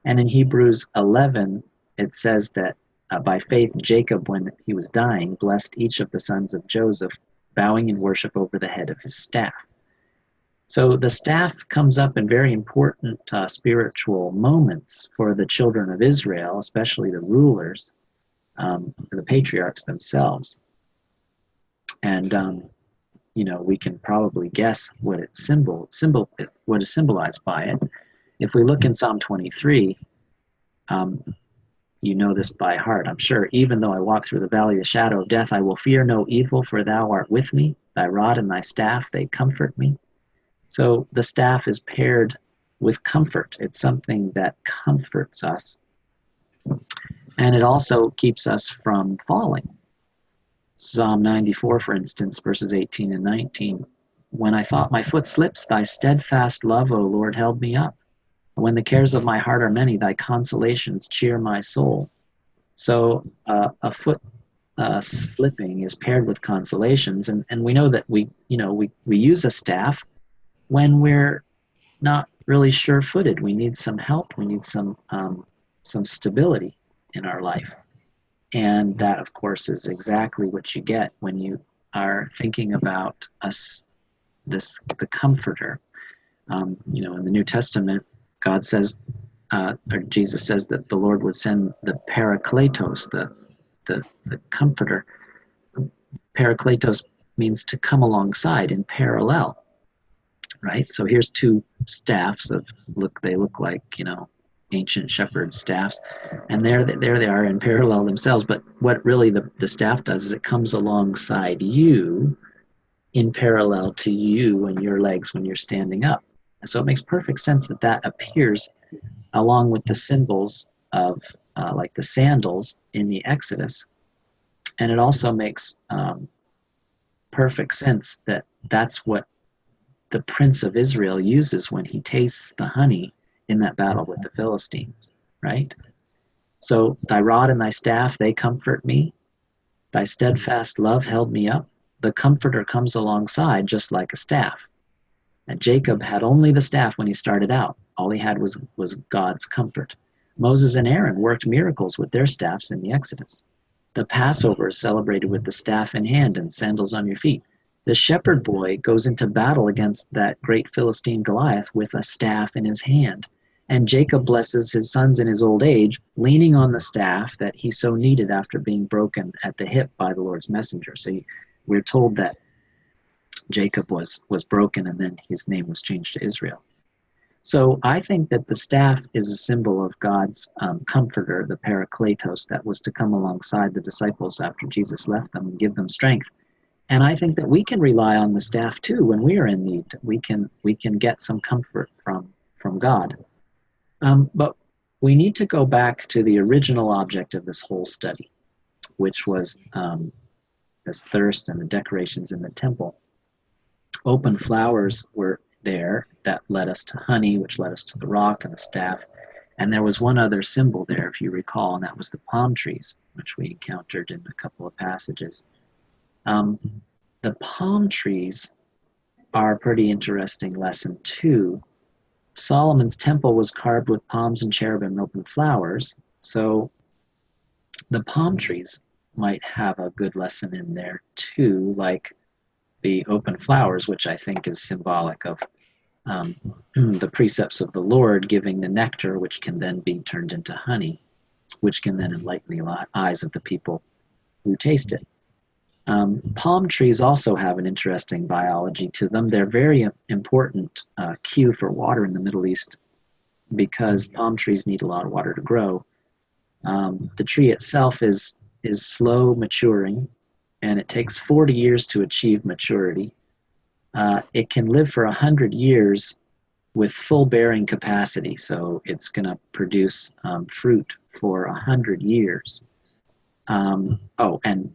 And in Hebrews 11, it says that by faith, Jacob, when he was dying, blessed each of the sons of Joseph, bowing in worship over the head of his staff. So the staff comes up in very important spiritual moments for the children of Israel, especially the rulers, the patriarchs themselves. And, we can probably guess what it what is symbolized by it. If we look in Psalm 23, you know this by heart, I'm sure. Even though I walk through the valley of the shadow of death, I will fear no evil, for thou art with me. Thy rod and thy staff, they comfort me. So the staff is paired with comfort. It's something that comforts us. And it also keeps us from falling. Psalm 94, for instance, verses 18 and 19. When I thought my foot slips, thy steadfast love, O Lord, held me up. When the cares of my heart are many, thy consolations cheer my soul. So a foot slipping is paired with consolations. And we know that we use a staff when we're not really sure-footed. We need some help. We need some stability in our life. And that, of course, is exactly what you get when you are thinking about the Comforter. In the New Testament, God says, or Jesus says that the Lord would send the Parakletos, the Comforter. Parakletos means to come alongside in parallel, right? So here's 2 staffs they look like, ancient shepherd staffs, and there they are in parallel themselves. But what really the staff does is it comes alongside you in parallel to you and your legs when you're standing up. And so it makes perfect sense that appears along with the symbols of like the sandals in the Exodus. And it also makes perfect sense that that's what the Prince of Israel uses when he tastes the honey in that battle with the Philistines, right? So thy rod and thy staff, they comfort me. Thy steadfast love held me up. The Comforter comes alongside just like a staff. And Jacob had only the staff when he started out. All he had was God's comfort. Moses and Aaron worked miracles with their staffs in the Exodus. The Passover is celebrated with the staff in hand and sandals on your feet. The shepherd boy goes into battle against that great Philistine Goliath with a staff in his hand. And Jacob blesses his sons in his old age, leaning on the staff that he so needed after being broken at the hip by the Lord's messenger. So we're told that Jacob was broken and then his name was changed to Israel. So I think that the staff is a symbol of God's comforter, the Parakletos, that was to come alongside the disciples after Jesus left them and give them strength. And I think that we can rely on the staff too when we are in need. We can get some comfort from God. But we need to go back to the original object of this whole study, which was this thirst and the decorations in the temple. Open flowers were there that led us to honey, which led us to the rock and the staff. And there was one other symbol there, if you recall, and that was the palm trees, which we encountered in a couple of passages. The palm trees are a pretty interesting lesson too. Solomon's temple was carved with palms and cherubim and open flowers, so the palm trees might have a good lesson in there too, like the open flowers, which I think is symbolic of the precepts of the Lord giving the nectar, which can then be turned into honey, which can then enlighten the eyes of the people who taste it. Palm trees also have an interesting biology to them. They're very important cue for water in the Middle East because palm trees need a lot of water to grow. The tree itself is slow maturing, and it takes 40 years to achieve maturity. It can live for 100 years with full bearing capacity, so it's going to produce fruit for 100 years. Oh, and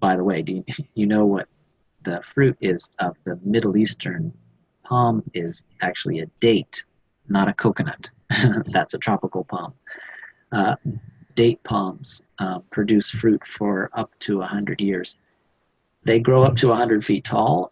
by the way, do you know what the fruit is of the Middle Eastern palm? Is actually a date, not a coconut. That's a tropical palm. Date palms produce fruit for up to 100 years. They grow up to 100 feet tall.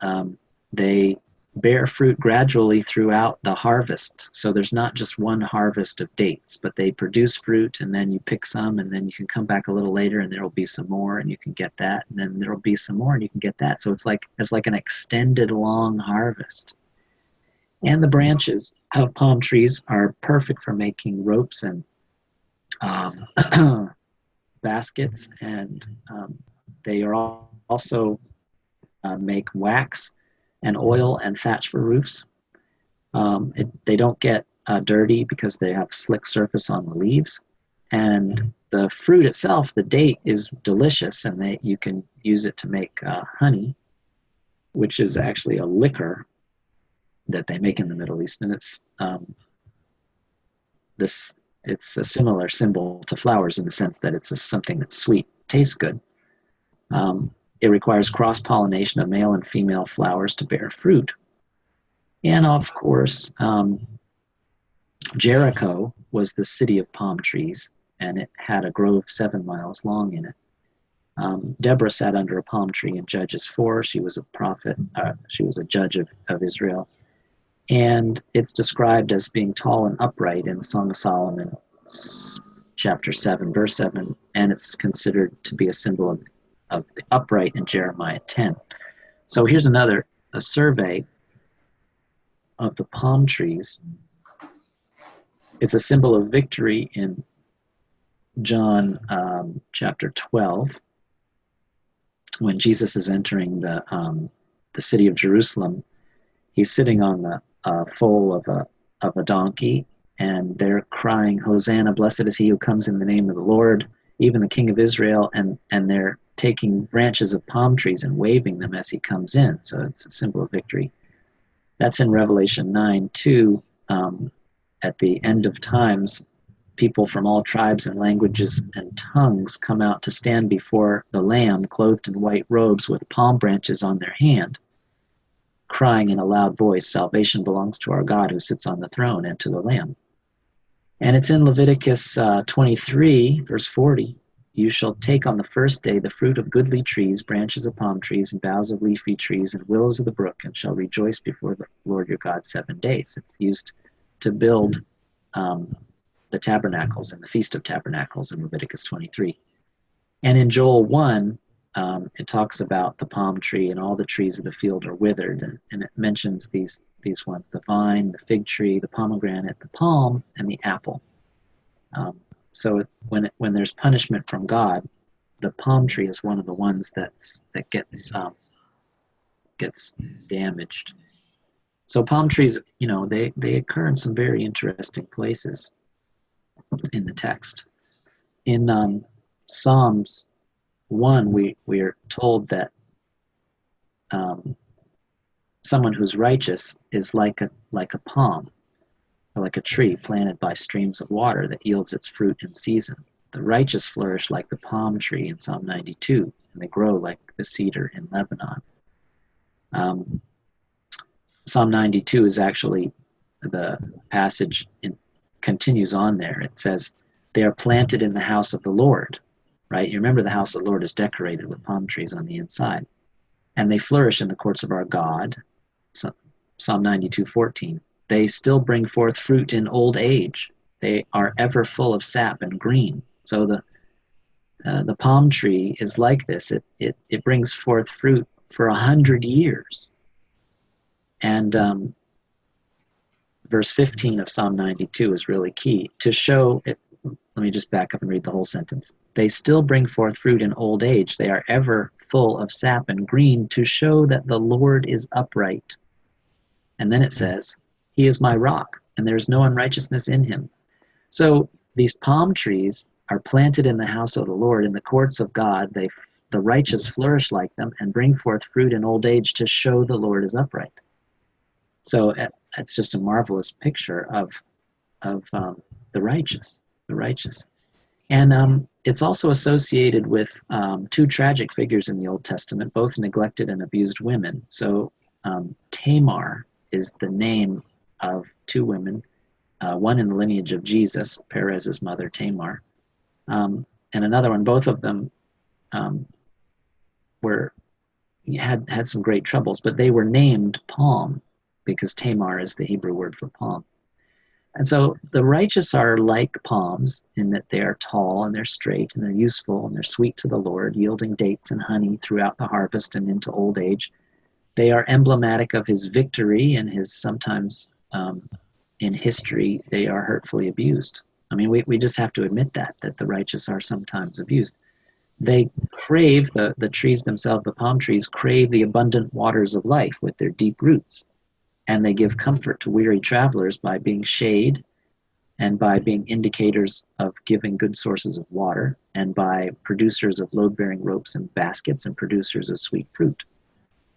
They bear fruit gradually throughout the harvest. So there's not just one harvest of dates, but they produce fruit, and then you pick some, and then you can come back a little later and there will be some more, and you can get that, and then there will be some more and you can get that. So it's like an extended long harvest. And the branches of palm trees are perfect for making ropes and baskets, and they are also make wax and oil and thatch for roofs. They don't get dirty because they have slick surface on the leaves, and the fruit itself, the date, is delicious, and you can use it to make honey, which is actually a liquor that they make in the Middle East, and it's a similar symbol to flowers in the sense that it's something that's sweet, tastes good. It requires cross-pollination of male and female flowers to bear fruit. And of course, Jericho was the city of palm trees, and it had a grove 7 miles long in it. Deborah sat under a palm tree in Judges 4. She was a prophet. She was a judge of Israel. And it's described as being tall and upright in the Song of Solomon, chapter 7, verse 7, and it's considered to be a symbol of the upright in Jeremiah 10. So here's a survey of the palm trees. It's a symbol of victory in John chapter 12, when Jesus is entering the city of Jerusalem. He's sitting on the foal of a donkey, and they're crying, "Hosanna, blessed is he who comes in the name of the Lord, even the King of Israel," and they're taking branches of palm trees and waving them as he comes in. So it's a symbol of victory. That's in Revelation 9:2. At the end of times, people from all tribes and languages and tongues come out to stand before the Lamb, clothed in white robes with palm branches on their hand, crying in a loud voice, "Salvation belongs to our God who sits on the throne and to the Lamb." And it's in Leviticus 23, verse 40. "You shall take on the first day the fruit of goodly trees, branches of palm trees, and boughs of leafy trees, and willows of the brook, and shall rejoice before the Lord your God 7 days." It's used to build the tabernacles and the Feast of Tabernacles in Leviticus 23. And in Joel 1, it talks about the palm tree, and all the trees of the field are withered, and it mentions these ones: the vine, the fig tree, the pomegranate, the palm, and the apple. So when there's punishment from God, the palm tree is one of the ones that gets damaged. So palm trees, they occur in some very interesting places in the text. In Psalms 1, we are told that someone who's righteous is like a palm, or like a tree planted by streams of water that yields its fruit in season. The righteous flourish like the palm tree in Psalm 92, and they grow like the cedar in Lebanon. Psalm 92 is actually, the passage continues on there. It says, "They are planted in the house of the Lord," right? You remember the house of the Lord is decorated with palm trees on the inside. "And they flourish in the courts of our God." So, Psalm 92:14. "They still bring forth fruit in old age. They are ever full of sap and green." So the palm tree is like this. It brings forth fruit for 100 years. And verse 15 of Psalm 92 is really key to show it. Let me just back up and read the whole sentence. "They still bring forth fruit in old age. They are ever full of sap and green, to show that the Lord is upright. And then it says, he is my rock, and there is no unrighteousness in him. So these palm trees are planted in the house of the Lord, in the courts of God. The righteous flourish like them and bring forth fruit in old age to show the Lord is upright. So it's just a marvelous picture of the righteous, the righteous. And it's also associated with two tragic figures in the Old Testament, both neglected and abused women. So Tamar is the name of two women, one in the lineage of Jesus, Perez's mother, Tamar, and another one. Both of them had some great troubles, but they were named palm because Tamar is the Hebrew word for palm. And so the righteous are like palms in that they are tall and they're straight and they're useful and they're sweet to the Lord, yielding dates and honey throughout the harvest and into old age. They are emblematic of his victory and his sometimes in history they are hurtfully abused. I mean, we just have to admit that the righteous are sometimes abused. They crave, the trees themselves, the palm trees, crave the abundant waters of life with their deep roots. And they give comfort to weary travelers by being shade and by being indicators of giving good sources of water and by producers of load-bearing ropes and baskets and producers of sweet fruit.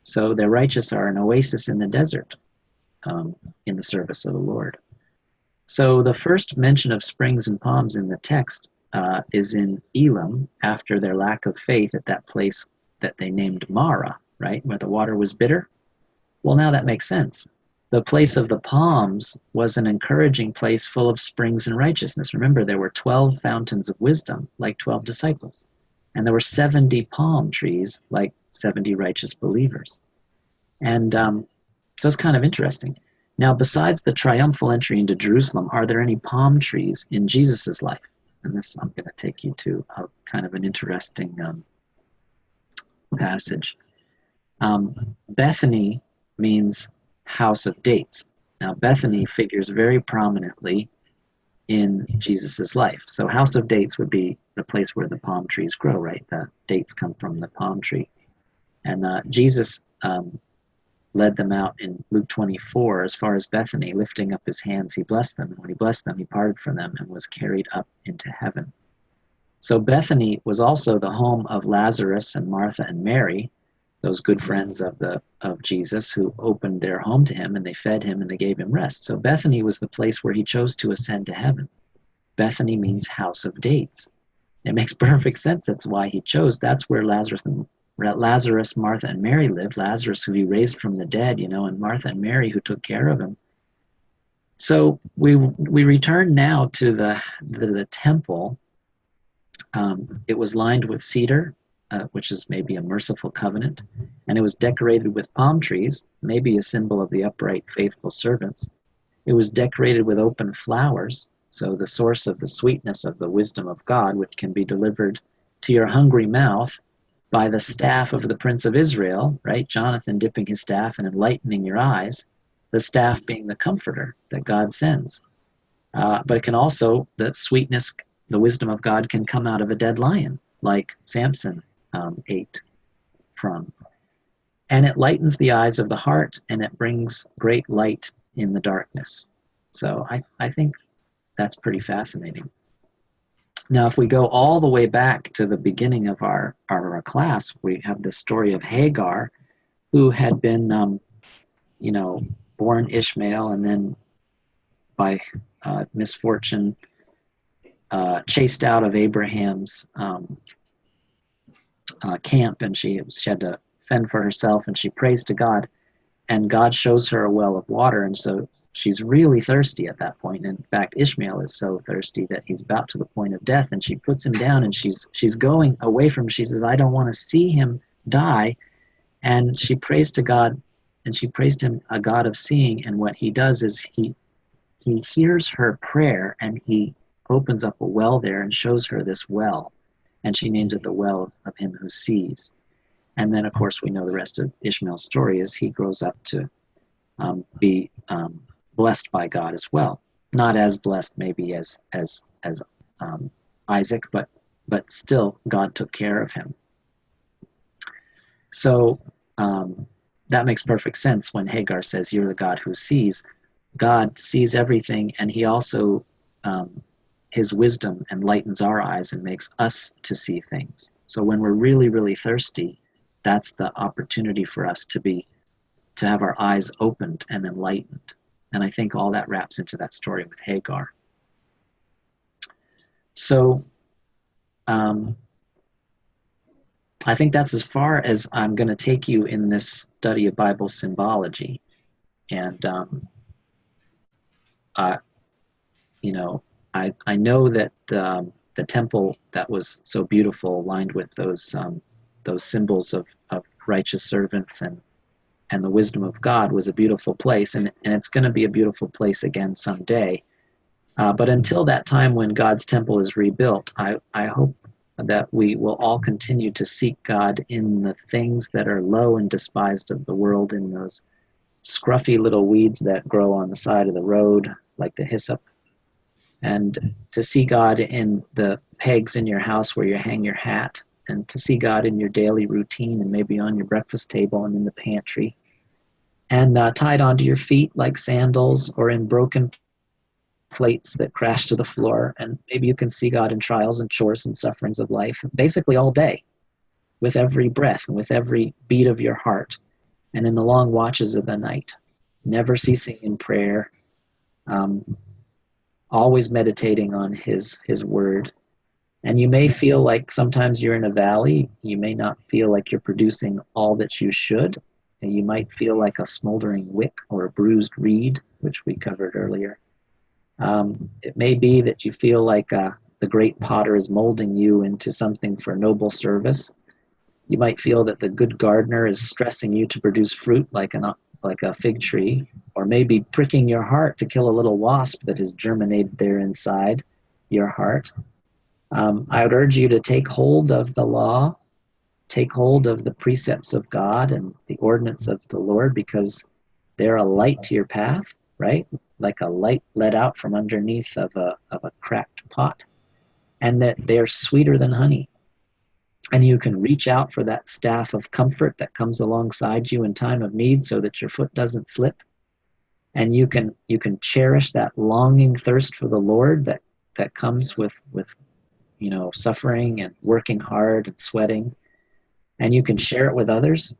So the righteous are an oasis in the desert in the service of the Lord. So the first mention of springs and palms in the text is in Elam after their lack of faith at that place that they named Mara, right, where the water was bitter. Well, now that makes sense. The place of the palms was an encouraging place full of springs and righteousness. Remember, there were 12 fountains of wisdom, like 12 disciples. And there were 70 palm trees, like 70 righteous believers. And so it's kind of interesting. Now, besides the triumphal entry into Jerusalem, are there any palm trees in Jesus' life? And this, I'm going to take you to a kind of an interesting passage. Bethany means house of dates. Now, Bethany figures very prominently in Jesus's life. So house of dates would be the place where the palm trees grow, right? The dates come from the palm tree. And Jesus led them out in Luke 24 as far as Bethany. Lifting up his hands, he blessed them. And when he blessed them, he parted from them and was carried up into heaven. So Bethany was also the home of Lazarus and Martha and Mary, those good friends of Jesus who opened their home to him, and they fed him and they gave him rest. So Bethany was the place where he chose to ascend to heaven. Bethany means house of dates. It makes perfect sense. That's why he chose. That's where Lazarus, Martha, and Mary lived. Lazarus, who he raised from the dead, and Martha and Mary, who took care of him. So we return now to the temple. It was lined with cedar, which is maybe a merciful covenant, and it was decorated with palm trees, maybe a symbol of the upright, faithful servants. It was decorated with open flowers, so the source of the sweetness of the wisdom of God, which can be delivered to your hungry mouth by the staff of the Prince of Israel, right? Jonathan dipping his staff and enlightening your eyes, the staff being the comforter that God sends. But it can also, the sweetness, the wisdom of God can come out of a dead lion, like Samson ate from. And it lightens the eyes of the heart, and it brings great light in the darkness. So I think that's pretty fascinating. Now, if we go all the way back to the beginning of our class, we have the story of Hagar, who had been, born Ishmael, and then by misfortune, chased out of Abraham's camp, and she had to fend for herself, and she prays to God, and God shows her a well of water, and so she's really thirsty at that point. And in fact, Ishmael is so thirsty that he's about to the point of death, and she puts him down, and she's going away from him. She says, I don't want to see him die. And she prays to God, and she prays to him, a God of seeing, and what he does is he hears her prayer, and he opens up a well there and shows her this well, and she names it the well of him who sees. And then, of course, we know the rest of Ishmael's story is he grows up to be blessed by God as well. Not as blessed maybe as Isaac, but still God took care of him. So that makes perfect sense when Hagar says, "You're the God who sees." God sees everything, and He also, His wisdom enlightens our eyes and makes us to see things. So when we're really, really thirsty, that's the opportunity for us to have our eyes opened and enlightened. And I think all that wraps into that story with Hagar. So I think that's as far as I'm going to take you in this study of Bible symbology. And you know, I know that the temple that was so beautiful, lined with those symbols of righteous servants and the wisdom of God, was a beautiful place, and it's going to be a beautiful place again someday. But until that time when God's temple is rebuilt, I hope that we will all continue to seek God in the things that are low and despised of the world, in those scruffy little weeds that grow on the side of the road, like the hyssop, and to see God in the pegs in your house where you hang your hat, and to see God in your daily routine and maybe on your breakfast table and in the pantry, and tied onto your feet like sandals, or in broken plates that crash to the floor. And maybe you can see God in trials and chores and sufferings of life, basically all day, with every breath and with every beat of your heart, and in the long watches of the night, never ceasing in prayer, always meditating on His word. And you may feel like sometimes you're in a valley. You may not feel like you're producing all that you should. And you might feel like a smoldering wick or a bruised reed, which we covered earlier. It may be that you feel like the great potter is molding you into something for noble service. You might feel that the good gardener is stressing you to produce fruit like a fig tree, or maybe pricking your heart to kill a little wasp that has germinated there inside your heart. I would urge you to take hold of the law, take hold of the precepts of God and the ordinance of the Lord, because they're a light to your path, right? Like a light let out from underneath of a cracked pot, and that they're sweeter than honey. And you can reach out for that staff of comfort that comes alongside you in time of need, so that your foot doesn't slip. And you can cherish that longing thirst for the Lord that comes with suffering and working hard and sweating. And you can share it with others,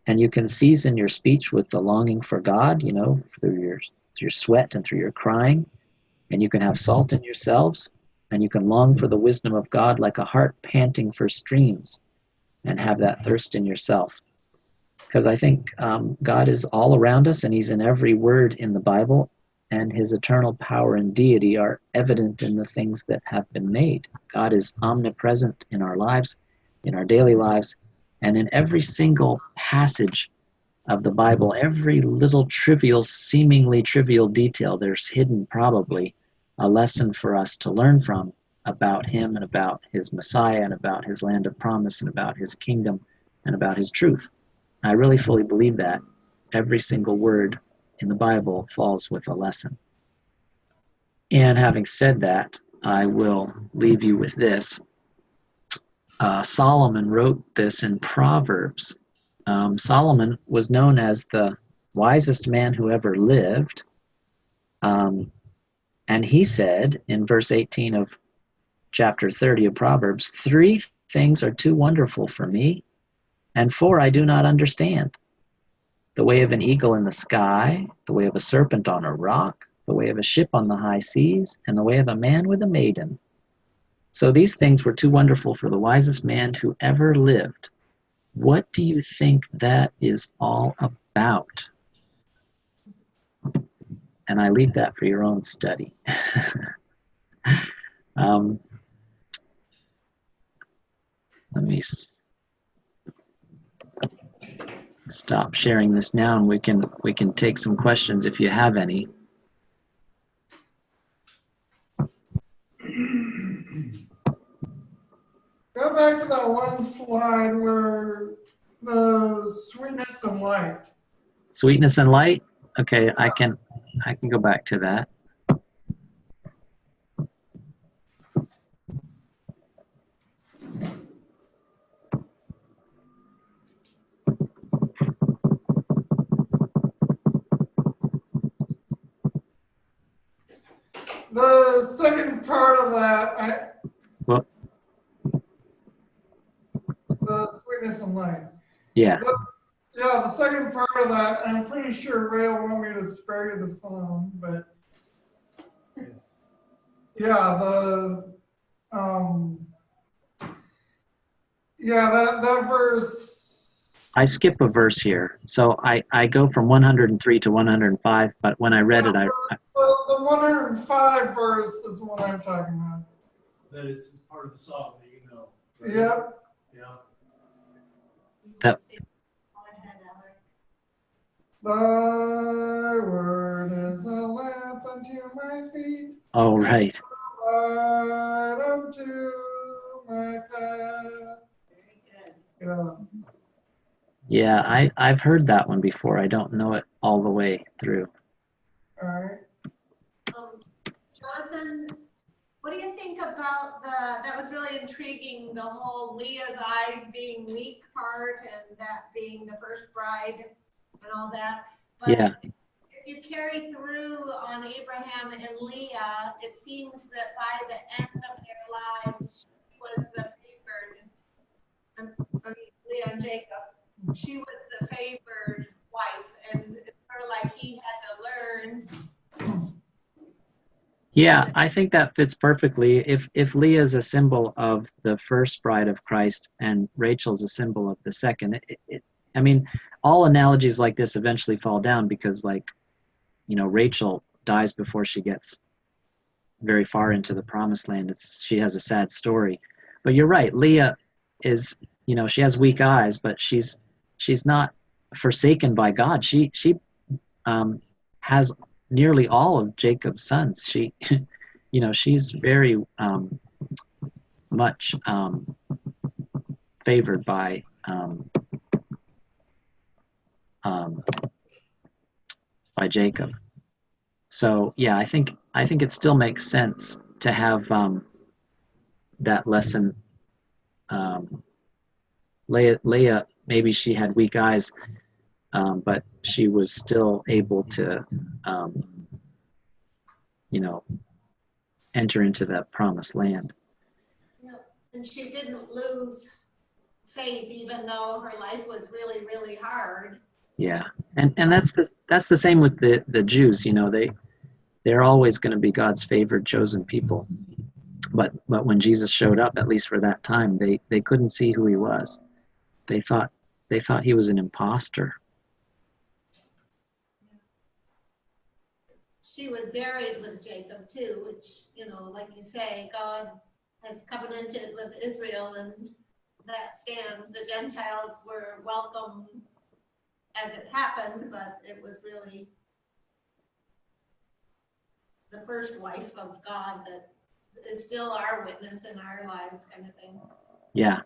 and you can season your speech with the longing for God, through your sweat and through your crying. And you can have salt in yourselves, and you can long for the wisdom of God like a hart panting for streams, and have that thirst in yourself. Because I think God is all around us, and He's in every word in the Bible, and His eternal power and deity are evident in the things that have been made. God is omnipresent in our lives, in our daily lives, and in every single passage of the Bible, every little seemingly trivial detail, there's hidden probably a lesson for us to learn from about Him and about His Messiah and about His land of promise and about His kingdom and about His truth. I really fully believe that every single word in the Bible falls with a lesson. And having said that, I will leave you with this. Solomon wrote this in Proverbs. Solomon was known as the wisest man who ever lived. And he said in verse 18 of chapter 30 of Proverbs, 3 things are too wonderful for me, and 4 I do not understand. The way of an eagle in the sky, the way of a serpent on a rock, the way of a ship on the high seas, and the way of a man with a maiden. So these things were too wonderful for the wisest man who ever lived. What do you think that is all about? And I leave that for your own study. Let me stop sharing this now, and we can take some questions if you have any. Go back to that one slide where the sweetness and light. Sweetness and light? Okay, I can go back to that. The second part of that, Well, the sweetness and light. yeah. Yeah, the second part of that, I'm pretty sure Ray will want me to spare you the song, but yeah, um, that verse. I skip a verse here. So I go from 103 to 105, but when I read Yeah, it, the 105 verse is what I'm talking about. That it's part of the song that you know. Right? Yep. Yeah. that, Thy word is a lamp unto my feet. oh, right. Light unto my path. Yeah. Yeah, I've heard that one before. I don't know it all the way through. All right. Jonathan, what do you think about that was really intriguing, the whole Leah's eyes being weak part and that being the first bride and all that. But Yeah. if you carry through on Abraham and Leah, it seems that by the end of their lives, she was the favored, I mean, Leah and Jacob, she was the favored wife, and it's sort of like he had to learn. Yeah, I think that fits perfectly. If Leah's a symbol of the first bride of Christ and Rachel's a symbol of the second, I mean, all analogies like this eventually fall down because, like, you know, Rachel dies before she gets very far into the promised land. She has a sad story. But you're right, Leah is, you know, she has weak eyes, but she's not forsaken by God. She has nearly all of Jacob's sons. She, you know, she's very much favored by Jacob. So yeah, I think it still makes sense to have that lesson. Leah, maybe she had weak eyes, but she was still able to, you know, enter into that promised land. And she didn't lose faith, even though her life was really, really hard. Yeah, and that's the same with the Jews. You know, they're always going to be God's favored chosen people. But when Jesus showed up, at least for that time, they couldn't see who he was. They thought he was an imposter. She was buried with Jacob too, which, you know, like you say, God has covenanted with Israel, and that stands. The Gentiles were welcome as it happened, but it was really the first wife of God that is still our witness in our lives, kind of thing. Yeah.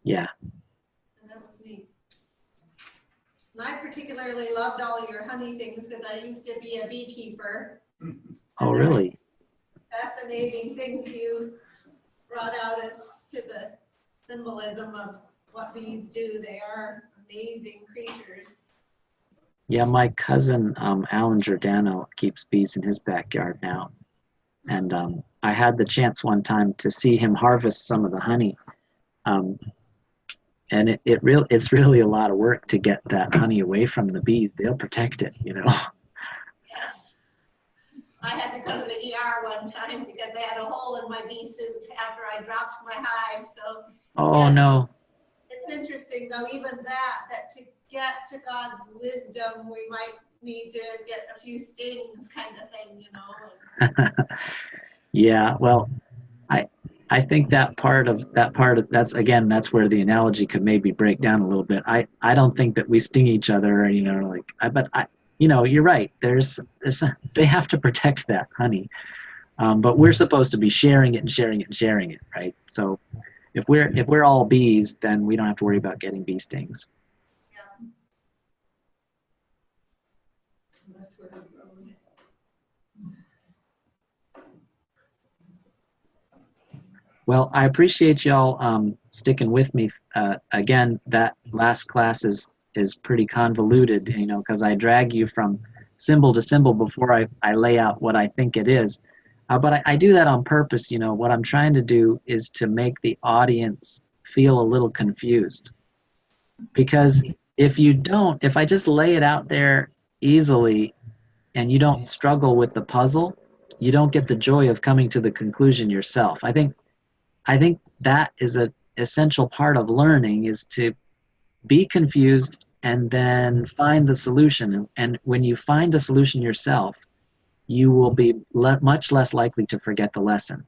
And that was neat. And I particularly loved all your honey things because I used to be a beekeeper. Oh, really? Fascinating things you brought out as to the symbolism of what bees do. They are amazing creatures. Yeah, my cousin Alan Giordano keeps bees in his backyard now, and I had the chance one time to see him harvest some of the honey, and it's really a lot of work to get that honey away from the bees. They'll protect it, you know. Yes. I had to go to the ER one time because I had a hole in my bee suit after I dropped my hive. So Oh, yes, no. it's interesting though, even that to get to God's wisdom, we might need to get a few stings, kind of thing, you know. Yeah, well, I think that's where the analogy could maybe break down a little bit. I don't think that we sting each other, you know, but you know, you're right. They have to protect that honey, but we're supposed to be sharing it and sharing it and sharing it, right? So if we're all bees, then we don't have to worry about getting bee stings. Yeah. Unless we're growing. Well, I appreciate y'all sticking with me. Again, that last class is pretty convoluted, you know, because I drag you from symbol to symbol before I lay out what I think it is. But I do that on purpose. You know, what I'm trying to do is to make the audience feel a little confused. Because if I just lay it out there easily and you don't struggle with the puzzle, you don't get the joy of coming to the conclusion yourself. I think that is an essential part of learning, is to be confused and then find the solution. And when you find a solution yourself, you will be much less likely to forget the lesson.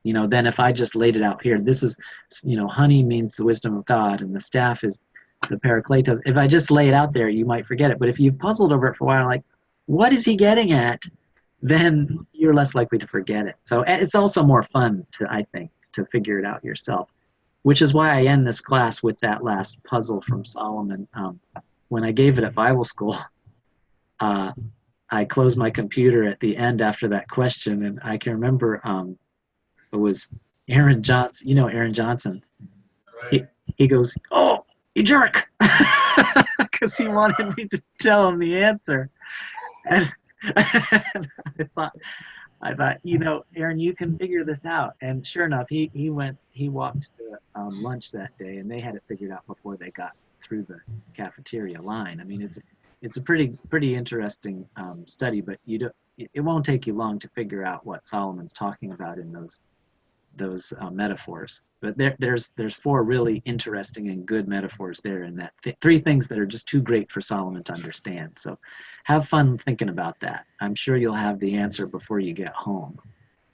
You know, than if I just laid it out here. This is, you know, honey means the wisdom of God, and the staff is the Parakletos. If I just lay it out there, you might forget it. But if you've puzzled over it for a while, like, what is he getting at? Then you're less likely to forget it. So it's also more fun I think, to figure it out yourself, which is why I end this class with that last puzzle from Solomon. When I gave it at Bible school, I closed my computer at the end after that question, and I can remember it was Aaron Johnson. You know Aaron Johnson. Right. He goes, "Oh, you jerk," because he wanted me to tell him the answer. And I thought, you know, Aaron, you can figure this out. And sure enough, he walked to lunch that day, and they had it figured out before they got through the cafeteria line. I mean, it's a pretty interesting study, but it won't take you long to figure out what Solomon's talking about in those metaphors. But there's 4 really interesting and good metaphors there, in that 3 things that are just too great for Solomon to understand. So have fun thinking about that. I'm sure you'll have the answer before you get home.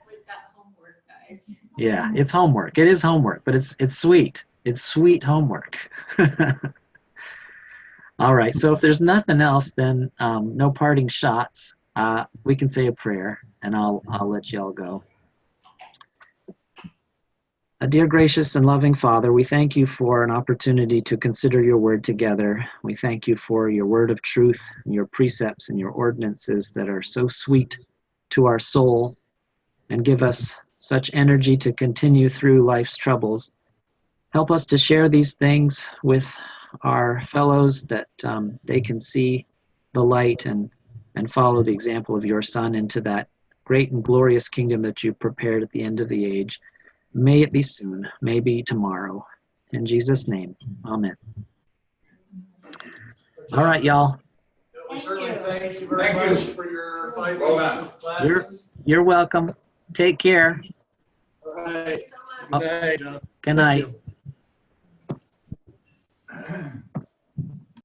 We've got homework, guys. Yeah, it's homework. It is homework, but it's sweet. It's sweet homework. All right, so if there's nothing else, then no parting shots. We can say a prayer, and I'll let you all go. Dear gracious and loving Father, we thank you for an opportunity to consider your word together. We thank you for your word of truth, and your precepts and your ordinances that are so sweet to our soul and give us such energy to continue through life's troubles. Help us to share these things with our fellows, that they can see the light and follow the example of your Son into that great and glorious kingdom that you've prepared at the end of the age. May it be soon, maybe tomorrow. In Jesus' name, amen. All right, y'all. We certainly thank you very much for your 5 weeks of classes. You're welcome. Take care. All right. Thank you so much. Good night, John. Good night. Thank you.